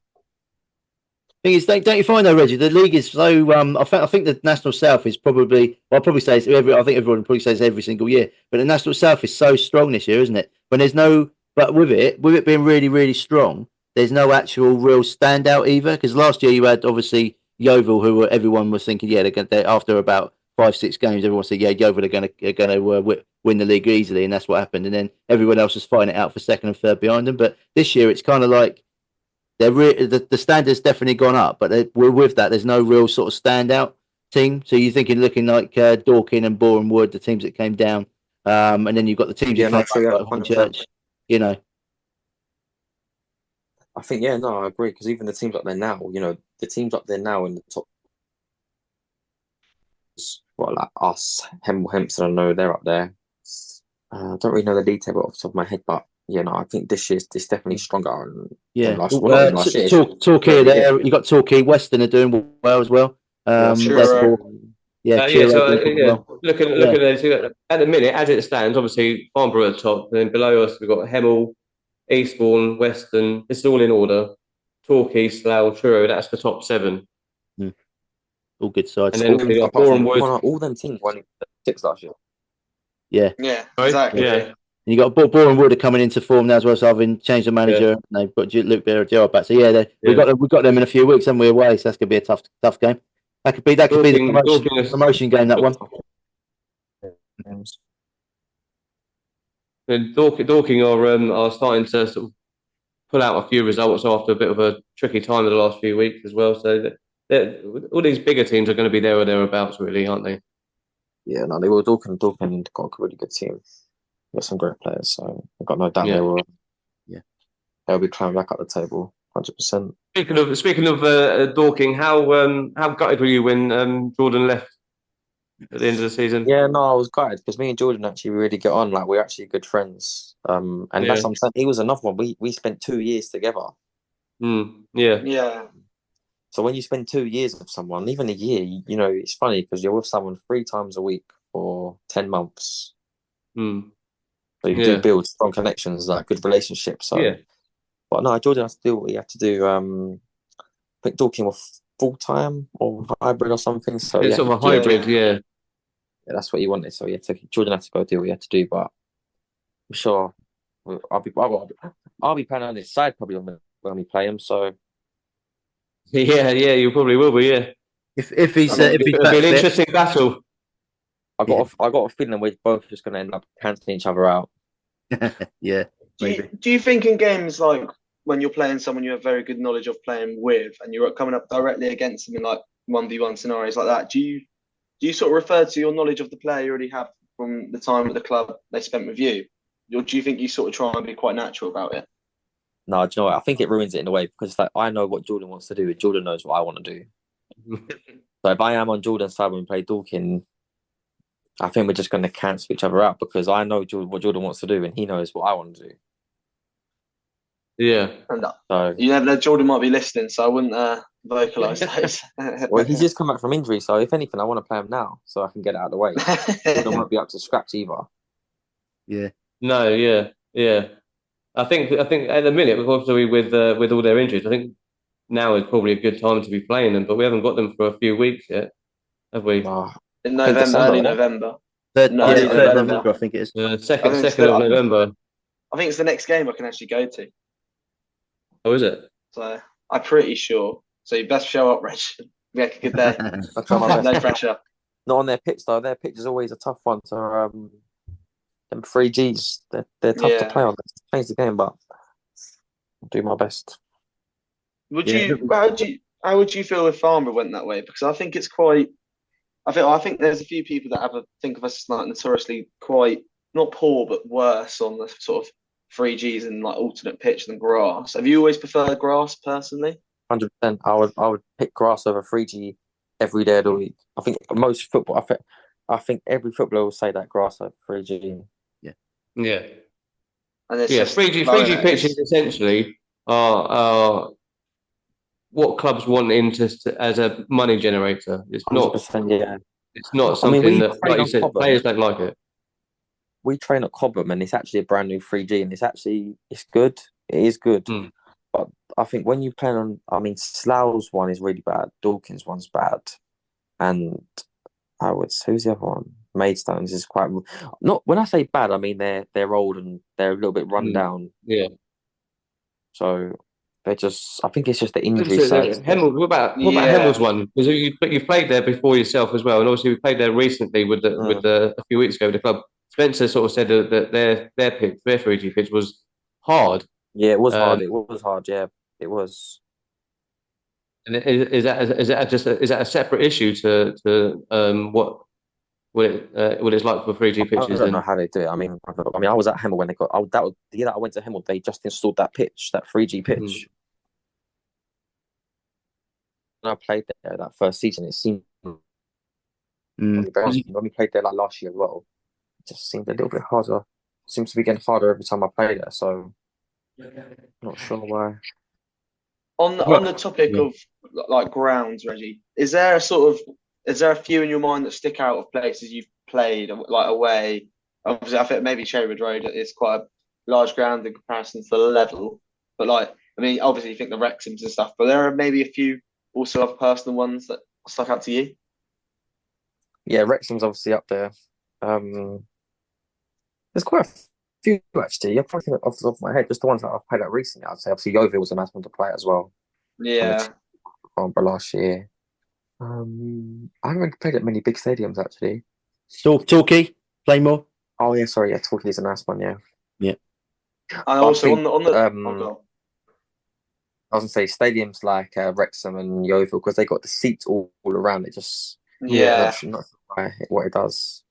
Thing is, don't you find though, Reggie, the league is so. I think the National South is probably. Well, I'll probably say I think everyone probably says every single year, but the National South is so strong this year, isn't it? When there's no, but with it being really, really strong, there's no actual real standout either. Because last year you had obviously Yeovil, who everyone was thinking, they're after about 5-6 games, everyone said, Yeovil are going to win the league easily, and that's what happened. And then everyone else was fighting it out for second and third behind them. But this year it's kind of like. The standard's definitely gone up, but with that, there's no real sort of standout team. So you're looking like Dorking and Boreham Wood, the teams that came down, and then you've got the teams like Hornchurch, I think I agree, because even the teams up there now, the teams up there now in the top, well, like us, Hemel Hempstead, I know they're up there. I don't really know the detail off the top of my head, but. I think this year's definitely stronger. Last year. Torquay there. You got Torquay. Western are doing well as well. Yeah, looking at the minute as it stands. Obviously, Farnborough at the top, and then below us we've got Hemel, Eastbourne, Weston. This is all in order. Torquay, Slough, Truro. That's the top 7. All good sides. And then we've got Boreham Wood. All them teams won 6 last year. Yeah, exactly. Yeah. And you got Boreham Wood are coming into form now as well. So I've changed the manager. And they've got Luke Bear back. So we've got them in a few weeks, haven't we? Away, so that's gonna be a tough game. That could be the promotion game. That one. And Dorking are starting to sort of pull out a few results after a bit of a tricky time in the last few weeks as well. So all these bigger teams are going to be there or thereabouts, really, aren't they? Yeah, no, they were Dorking got a really good team. Got some great players, so I've got no doubt they'll be climbing back up the table, 100%. Speaking of Dorking, how gutted were you when Jordan left at the end of the season? Yeah, no, I was gutted because me and Jordan actually really get on. Like, we're actually good friends. And that's what I'm saying. He was another one. We spent 2 years together. Yeah. So when you spend 2 years with someone, even a year, you know, it's funny because you're with someone 3 times a week for 10 months. So you do build strong connections, like good relationships. So, but no, Jordan has to do what he had to do. I think Dorking was full-time or hybrid or something. So it's sort of a hybrid, yeah, that's what he wanted. So Jordan had to go do what he had to do. But I'm sure I'll be playing on his side probably when we play him. So yeah, you probably will be. Yeah, if he's it'll be an interesting battle. I got a feeling we're both just going to end up cancelling each other out. Yeah. Do you think in games like when you're playing someone you have very good knowledge of playing with, and you're coming up directly against them in like 1v1 scenarios like that, do you sort of refer to your knowledge of the player you already have from the time at the club they spent with you, or do you think you sort of try and be quite natural about it? No, do you know what? I think it ruins it in a way because like I know what Jordan wants to do, and Jordan knows what I want to do. So if I am on Jordan's side when we play Dorking, I think we're just going to cancel each other out because I know what Jordan wants to do and he knows what I want to do. Yeah. And so, you never know, Jordan might be listening, so I wouldn't vocalise those. Well, he's just come back from injury, so if anything, I want to play him now so I can get it out of the way. Jordan won't be up to scratch either. Yeah. No, yeah. I think at the minute, obviously with all their injuries, I think now is probably a good time to be playing them, but we haven't got them for a few weeks yet, have we? In November, early November. November, I think it is. 2nd of November. I think it's the next game I can actually go to. Oh, is it? So I'm pretty sure. So you best show up, Reg. Make a good day. No pressure. Not on their pitch though. Their pitch is always a tough one to them 3Gs. They're tough to play on. They change the game, but I'll do my best. How would you feel if Farnborough went that way? Because I think it's quite. I think there's a few people that think of us as like notoriously quite not poor but worse on the sort of 3Gs and like alternate pitch than grass. Have you always preferred grass personally? 100%. I would pick grass over 3G every day of the week. I think most football. I think every footballer will say that grass over 3G. Yeah. And 3G pitches essentially are what clubs want as a money generator. It's not. It's not something that, like you said, players don't like it. We train at Cobham, and it's actually a brand new 3G, and it's good. It is good, but I think when you play on, Slough's one is really bad. Dorking's one's bad, and who's the other one? Maidstone's is quite not. When I say bad, I mean they're old and they're a little bit run down. Yeah. So. I think it's just the injury side. What about Hemel's one? Because you played there before yourself as well, and obviously we played there recently with a few weeks ago with the club. Spencer sort of said that their 3G pitch was hard. Yeah, it was hard. It was hard. Yeah, it was. And is that a separate issue to what it's like for 3G pitches? I don't know how they do it. I was at Hemel when they got. The year that I went to Hemel, they just installed that pitch, that 3G pitch. When I played there that first season, it seemed when we played there like last year as well, it just seemed a little bit harder. Seems to be getting harder every time I play there. So, not sure why. On the topic of like grounds, Reggie, is there a sort of is there a few in your mind that stick out of places you've played, like away? Obviously, I think maybe Sherwood Road is quite a large ground in comparison to the level. But like, I mean, obviously you think the Wrexhams and stuff, but there are maybe a few also of personal ones that stuck out to you. Yeah, Wrexham's obviously up there. There's quite a few actually. I'm trying to think off the top of my head, just the ones that I've played at recently. I'd say obviously Yeovil was a nice one to play as well. Yeah. Farnborough last year. I haven't really played at many big stadiums actually. Torquay, Playmore. Oh yeah, sorry, yeah, Torquay is a nice one, yeah. Yeah. And also on the I was gonna say stadiums like Wrexham and Yeovil because they got the seats all around it. Just not sure what it does.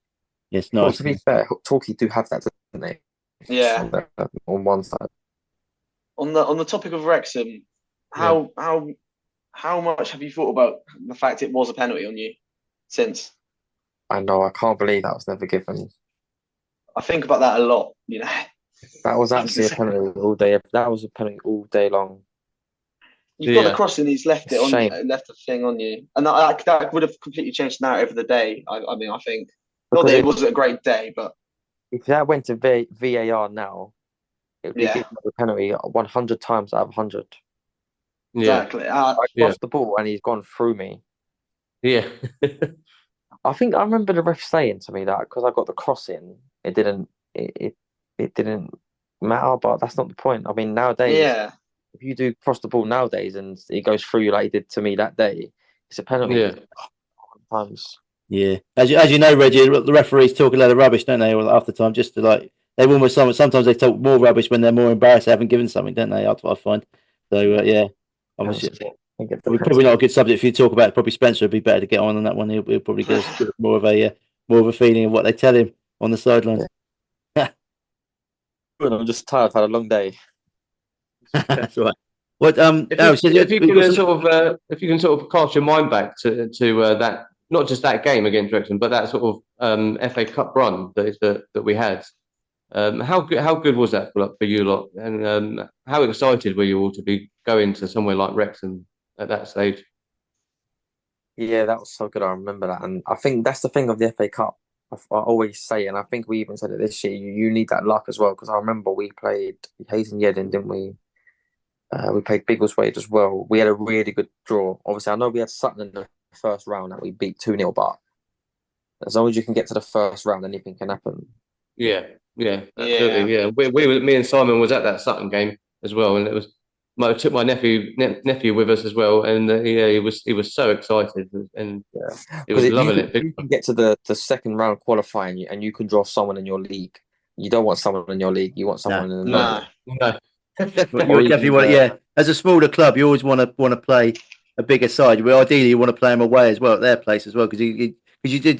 Yes, nice. Well, to be fair, Torquay do have that, don't they? Yeah. On one side. On the topic of Wrexham, how much have you thought about the fact it was a penalty on you since? I know, I can't believe that was never given. I think about that a lot, you know. That was actually a penalty all day. That was a penalty all day long. You've got the crossing, he's left it on you, left the thing on you. And that would have completely changed the narrative of the day. I mean, I think. Not that it wasn't a great day, but if that went to VAR now, it would be given a penalty 100 times out of 100. Exactly. I crossed the ball and he's gone through me. Yeah. I think I remember the ref saying to me that because I got the cross in, it didn't matter, but that's not the point. I mean, nowadays, if you do cross the ball nowadays and it goes through you like it did to me that day, it's a penalty. Yeah. Times. Yeah, as you know, Reggie, the referees talk a lot of rubbish, don't they? All after time, just to like they almost sometimes they talk more rubbish when they're more embarrassed they haven't given something, don't they? That's what I find. So probably not a good subject for you to talk about. Probably Spencer would be better to get on that one. He'll probably give us more of a feeling of what they tell him on the sideline. I'm just tired. I've had a long day. That's right. What if you can sort of cast your mind back to that, not just that game against Wrexham, but that sort of FA Cup run that we had. How good was that for you lot, and how excited were you all to be going to somewhere like Wrexham at that stage? Yeah, that was so good. I remember that, and I think that's the thing of the FA Cup. I always say, and I think we even said it this year. You need that luck as well because I remember we played Hayes and Yeading, didn't we? We played Biggleswade as well. We had a really good draw. Obviously, I know we had Sutton in the first round that we beat 2-0, but as long as you can get to the first round, anything can happen. Yeah, absolutely. Yeah, me and Simon was at that Sutton game as well, and I took my nephew with us as well, and he was so excited, and he was loving it. You can get to the second round qualifying, and you can draw someone in your league. You don't want someone in your league. You want someone in the No. You definitely want, as a smaller club, you always want to play a bigger side. Well, ideally, you want to play them away as well at their place as well, because you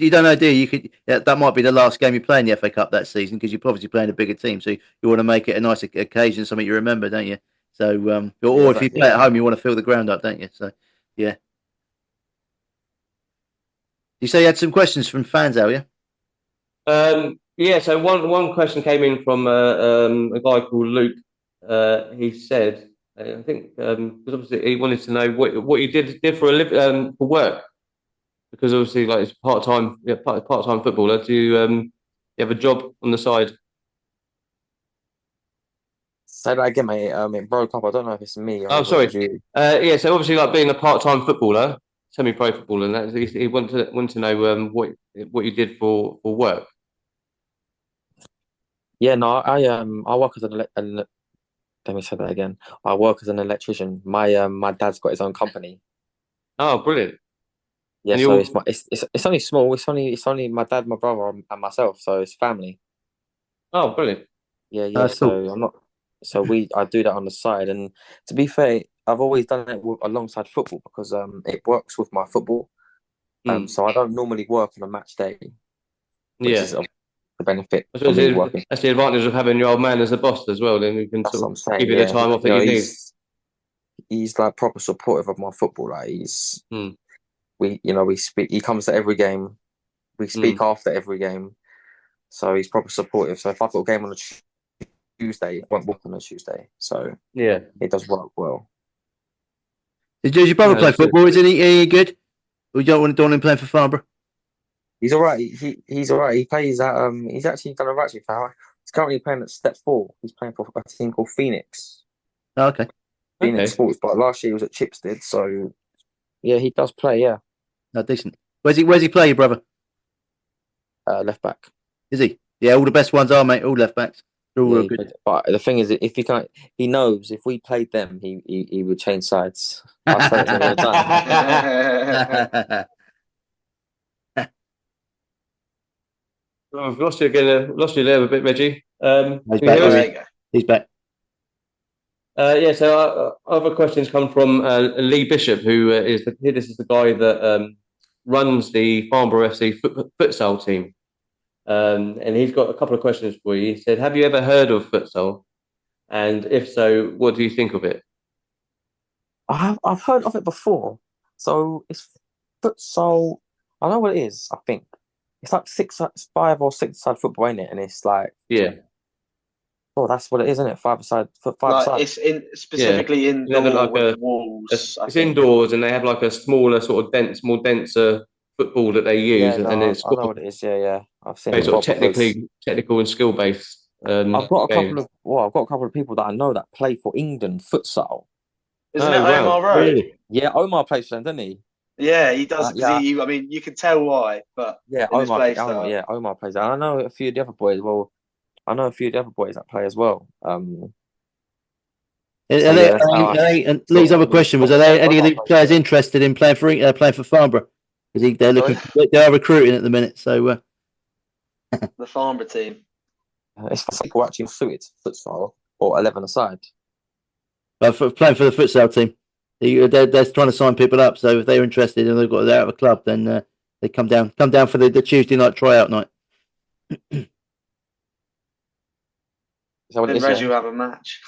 don't know, do you? That might be the last game you play in the FA Cup that season because you're obviously playing a bigger team, so you want to make it a nice occasion, something you remember, don't you? So, if you play at home, you want to fill the ground up, don't you? So, yeah. You say you had some questions from fans, Al, yeah? So one question came in from a guy called Luke. He said, I think, because obviously he wanted to know what you did for for work, because obviously like it's part-time footballer. Do you have a job on the side? Say that again, mate. It broke up. I don't know if it's me. Oh, sorry. So obviously, like being a part-time footballer, semi-pro footballer, and that he wanted to know what you did for work. Yeah, no, I work as let me say that again. I work as an electrician. My dad's got his own company. Oh, brilliant! Yeah, so it's only small. It's only my dad, my brother, and myself. So it's family. Oh, brilliant! Yeah. So I do that on the side, and to be fair, I've always done it alongside football because it works with my football. So I don't normally work on a match day, which is the benefit for me working. That's the advantage of having your old man as a boss as well. Then you can sort of give you the time off that you need. He's like proper supportive of my football. Like we speak. He comes to every game. We speak after every game, so he's proper supportive. So if I've got a game on a Tuesday, I won't work on a Tuesday. So it does work well. Does your brother play football? Is he good? We don't want him playing for Farnborough. He's all right. He's all right. He plays at He's actually done a actually for. He's currently playing at Step 4. He's playing for a team called Phoenix. Oh, okay. Phoenix Sports. But last year he was at Chipstead, so yeah, he does play. Yeah. No, decent. Where's he play, your brother? Left back. Is he? Yeah, all the best ones are, mate. All left backs. They're all real good. But the thing is, if he can't, he knows if we played them, he would change sides. I tell him all the time. I've lost you again. Lost you there a bit, Reggie. He's back. He's back. Yeah. So other questions come from Lee Bishop, who is the guy that runs the Farnborough FC futsal team. And he's got a couple of questions for you. He said, "Have you ever heard of futsal? And if so, what do you think of it?" I've heard of it before. So it's futsal. I know what it is. I think it's like 5 or 6-side football, ain't it? And it's like oh, that's what it is, isn't it? 5-a-side, 5-a-side. It's specifically indoor with walls. It's indoors, and they have like a smaller sort of more denser football that they use, and it's I know what it is. Yeah. I've seen it sort of technical and skill based. I've got a couple of people that I know that play for England futsal. Isn't it Omar Rowe? Really? Yeah, Omar plays for them, doesn't he? Yeah, he does. I mean, you can tell why, but yeah, Omar plays. I know a few of the other boys. Well, I know a few of the other boys that play as well. And Lee's other question was: are there any of these players interested in playing for Farnborough? Because they are recruiting at the minute. So the Farnborough team. It's for people actually suited futsal or 11-a-side. For playing for the futsal team, they're trying to sign people up. So if they're interested and they're out of a club, then they come down for the Tuesday night tryout night. Then Reggie will have a match.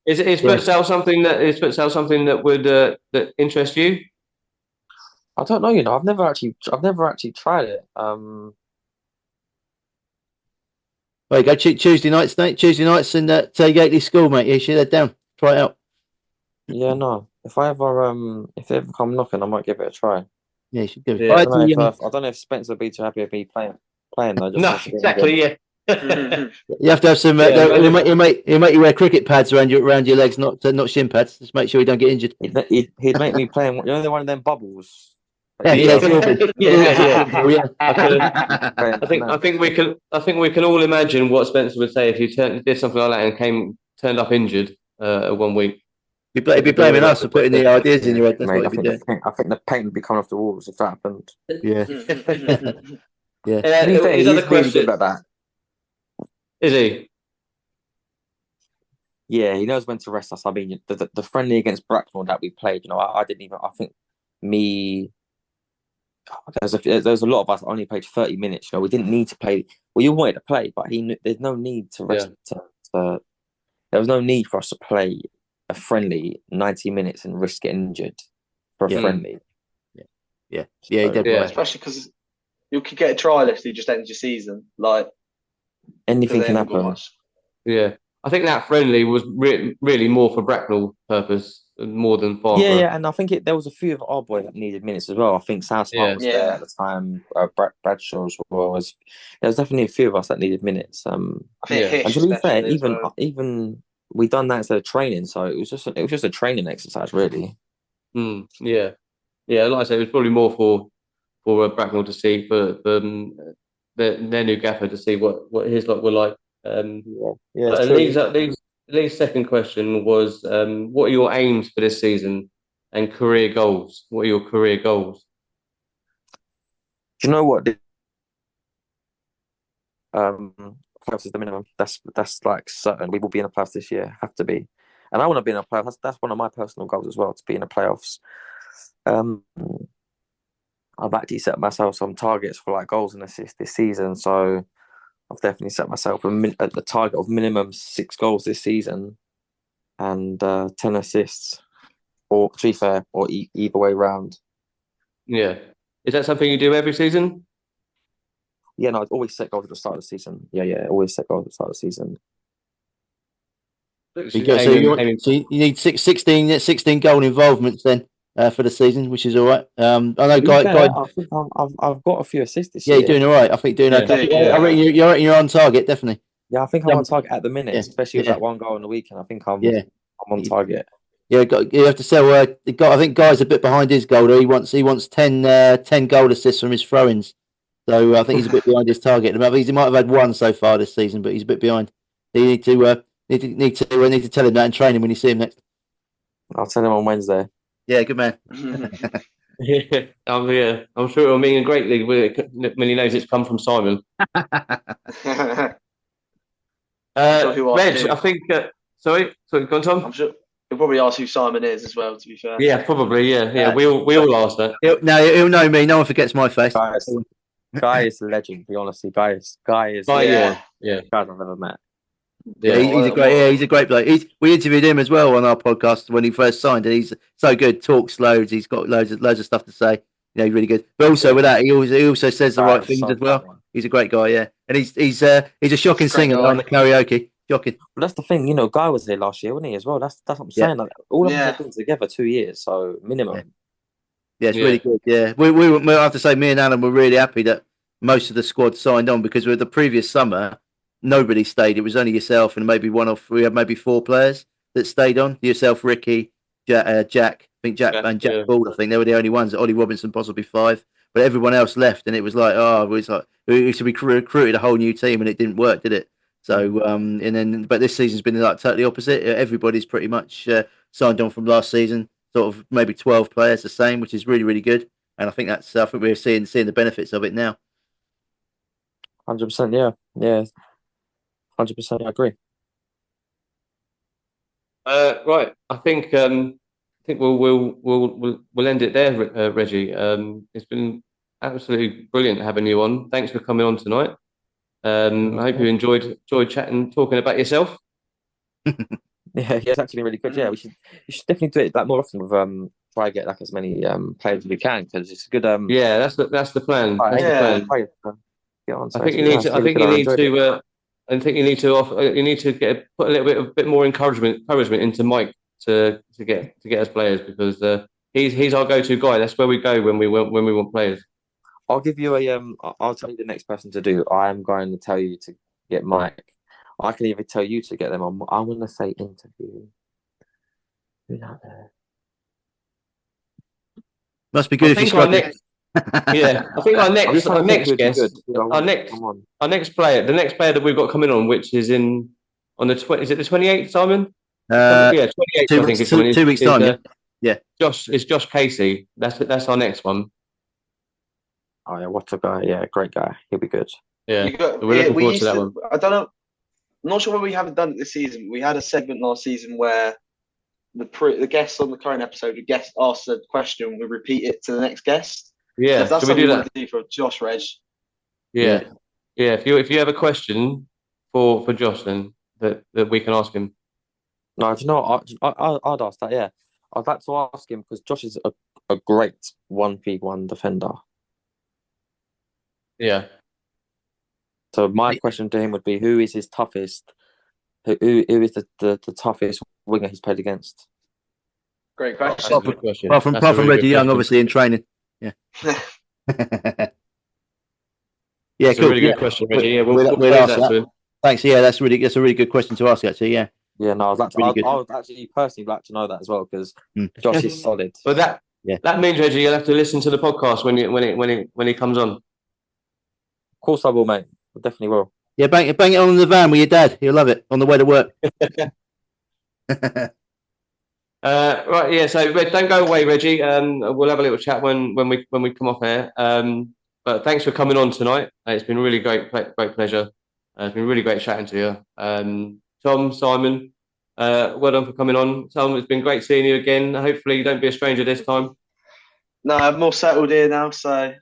Is futsal something that would that interests you? I don't know. I've never actually tried it. There you go. Tuesday nights in Gately School, mate. You should head down, try it out. Yeah, no. If they ever come knocking, I might give it a try. Yeah, you should give it. Yeah, I don't know if Spencer would be too happy with me playing though. No, exactly. Yeah. You have to have some. He'll make you wear cricket pads around your legs, not shin pads. Just make sure you don't get injured. He'd make me play. The one of them bubbles. I think we can all imagine what Spencer would say if you did something like that and turned up injured 1 week. He'd be blaming us for putting the ideas in your head. That's mate, what he'd be doing. I think the paint would be coming off the walls if that happened. Yeah. Yeah. He's really good at that. Is he? Yeah, he knows when to rest us. I mean, the friendly against Bracknell that we played, I didn't even. I think me. There's a lot of us that only played 30 minutes. We didn't need to play. Well, you wanted to play, but there's no need to rest. There was no need for us to play a friendly 90 minutes and risk getting injured for a friendly. Yeah. Especially because you could get a trialist who just ends your season. Like anything can happen. Yeah, I think that friendly was really more for Bracknell purpose more than Farnborough. Yeah, and I think there was a few of our boys that needed minutes as well. I think Southside was there at the time. Bradshaw as well there was definitely a few of us that needed minutes. And to be fair, even we done that instead of training, so it was just a training exercise, really. Yeah. Like I said, it was probably more for Bracknell to see, for their new gaffer to see what his lot were like. Lee's second question was, what are your aims for this season and career goals? What are your career goals? Do you know what? Playoffs is the minimum. That's like certain. We will be in the playoffs this year. Have to be, and I want to be in a playoffs. That's one of my personal goals as well, to be in the playoffs. I've actually set myself some targets for like goals and assists this season. So I've definitely set myself a target of minimum 6 goals this season and 10 assists, or to be fair, or either way round. Yeah. Is that something you do every season? Yeah, no, I always set goals at the start of the season. Yeah, always set goals at the start of the season. So you need 16 goal involvements then for the season, which is all right. I know, Fair, Guy. I think I've got a few assists this Yeah, year. you're doing all right. I think you're doing okay. Yeah. I reckon you're on target, definitely. Yeah, I think I'm on target at the minute, especially with that one goal on the weekend. I think I'm on target. Yeah, you have to sell. I think Guy's a bit behind his goal. He wants 10 goal assists from his throw-ins. So I think he's a bit behind his target. He might have had one so far this season, but he's a bit behind. You need to tell him that in training when you see him next. I'll tell him on Wednesday. Yeah, good man. I'm sure it'll mean greatly when he knows it's come from Simon. Reg, I think. Sorry, go on, Tom. I'm sure he'll probably ask who Simon is as well. To be fair. Yeah, probably. Yeah. We all ask that. He'll know me. No one forgets my face. Guy is a legend. Be honest, Guy is. Yeah. Guy I've ever met. Yeah, he's a great bloke. We interviewed him as well on our podcast when he first signed, and he's so good. Talks loads. He's got loads of stuff to say. He's really good. But also with that, he also says the right things as well. He's a great guy, yeah. And he's a shocking singer on the karaoke. Shocking. But that's the thing, Guy was here last year, wasn't he, as well? That's what I'm saying. Like, all of them have been together 2 years, so minimum. Yeah, it's really good. Yeah, we have to say, me and Alan were really happy that most of the squad signed on, because with the previous summer, nobody stayed. It was only yourself and maybe we had maybe 4 players that stayed on. Yourself, Ricky, Jack. I think Jack Ball. I think they were the only ones. Ollie Robinson, possibly 5, but everyone else left, and it was like, we should be recruited a whole new team, and it didn't work, did it? So, but this season's been like totally opposite. Everybody's pretty much signed on from last season. Sort of maybe 12 players the same, which is really, really good. And I think we're seeing the benefits of it now. 100%, yeah. 100%, I agree. Right, I think we'll end it there, Reggie. It's been absolutely brilliant having you on. Thanks for coming on tonight. I hope you enjoyed chatting, talking about yourself. Yeah, it's actually really good. Yeah, you should definitely do it like more often with try to get like as many players as we can, because it's a good. Yeah, that's the plan. I think you need to put a bit more encouragement into Mike to get us players, because he's our go-to guy. That's where we go when we want players. I'll give you I'll tell you the next person to do. I am going to tell you to get Mike. I can even tell you to get them on. I'm going to say interview. Who's out there? Must be good if you struggle. I think our next guest, our next player, the next player that we've got coming on, which is on the 20. Is it the 28th, Simon? 28th. I think it's 2 weeks time. It's Josh Casey. That's our next one. Oh yeah, what a guy! Yeah, great guy. He'll be good. Yeah, we're looking forward to that one. I don't know. I'm not sure why we haven't done it this season. We had a segment last season where the guest on the current episode, the guest asks a question, we repeat it to the next guest. Yeah, so that's something we want to do for Josh, Reg. Yeah. If you have a question for Josh, then that we can ask him. No, do you know what? I'd ask that. Yeah, I'd like to ask him, because Josh is a great 1v1 defender. Yeah. So my question to him would be, who is his toughest? Who is the toughest winger he's played against? Great question. Apart from Reggie Young, obviously, in training. Yeah. Yeah, cool. A really good question, Reggie. Yeah, we'll ask that to him. Thanks. Yeah, that's a really good question to ask, actually. Yeah. Yeah, no, I would actually personally like to know that as well, because Josh is solid. But that means, Reggie, you'll have to listen to the podcast when he comes on. Of course I will, mate. I definitely will. Yeah, bang it on in the van with your dad. He'll love it on the way to work. Right, yeah. So don't go away, Reggie. We'll have a little chat when we come off air. But thanks for coming on tonight. It's been really great pleasure. It's been really great chatting to you. Tom, Simon, well done for coming on. Tom, it's been great seeing you again. Hopefully you don't be a stranger this time. No, I'm more settled here now, so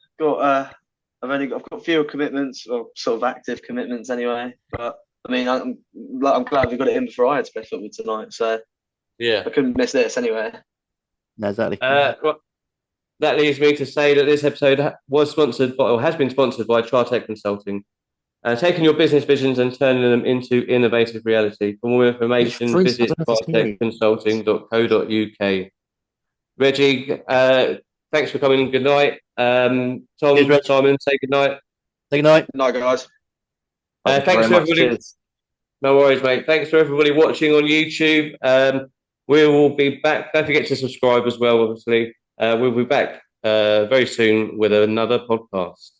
I've got fewer commitments, or sort of active commitments anyway. But I mean, I'm glad we got it in before I had to play football tonight. So yeah, I couldn't miss this anyway. No, exactly. That leads me to say that this episode has been sponsored by Tratec Consulting, taking your business visions and turning them into innovative reality. For more information, visit tratecconsulting.co.uk. Reggie, thanks for coming. Good night. Tom, Cheers, Simon, say good night. Good night. Good night, guys. Thanks to everybody. No worries, mate. Thanks for everybody watching on YouTube. We will be back. Don't forget to subscribe as well, obviously. We'll be back very soon with another podcast.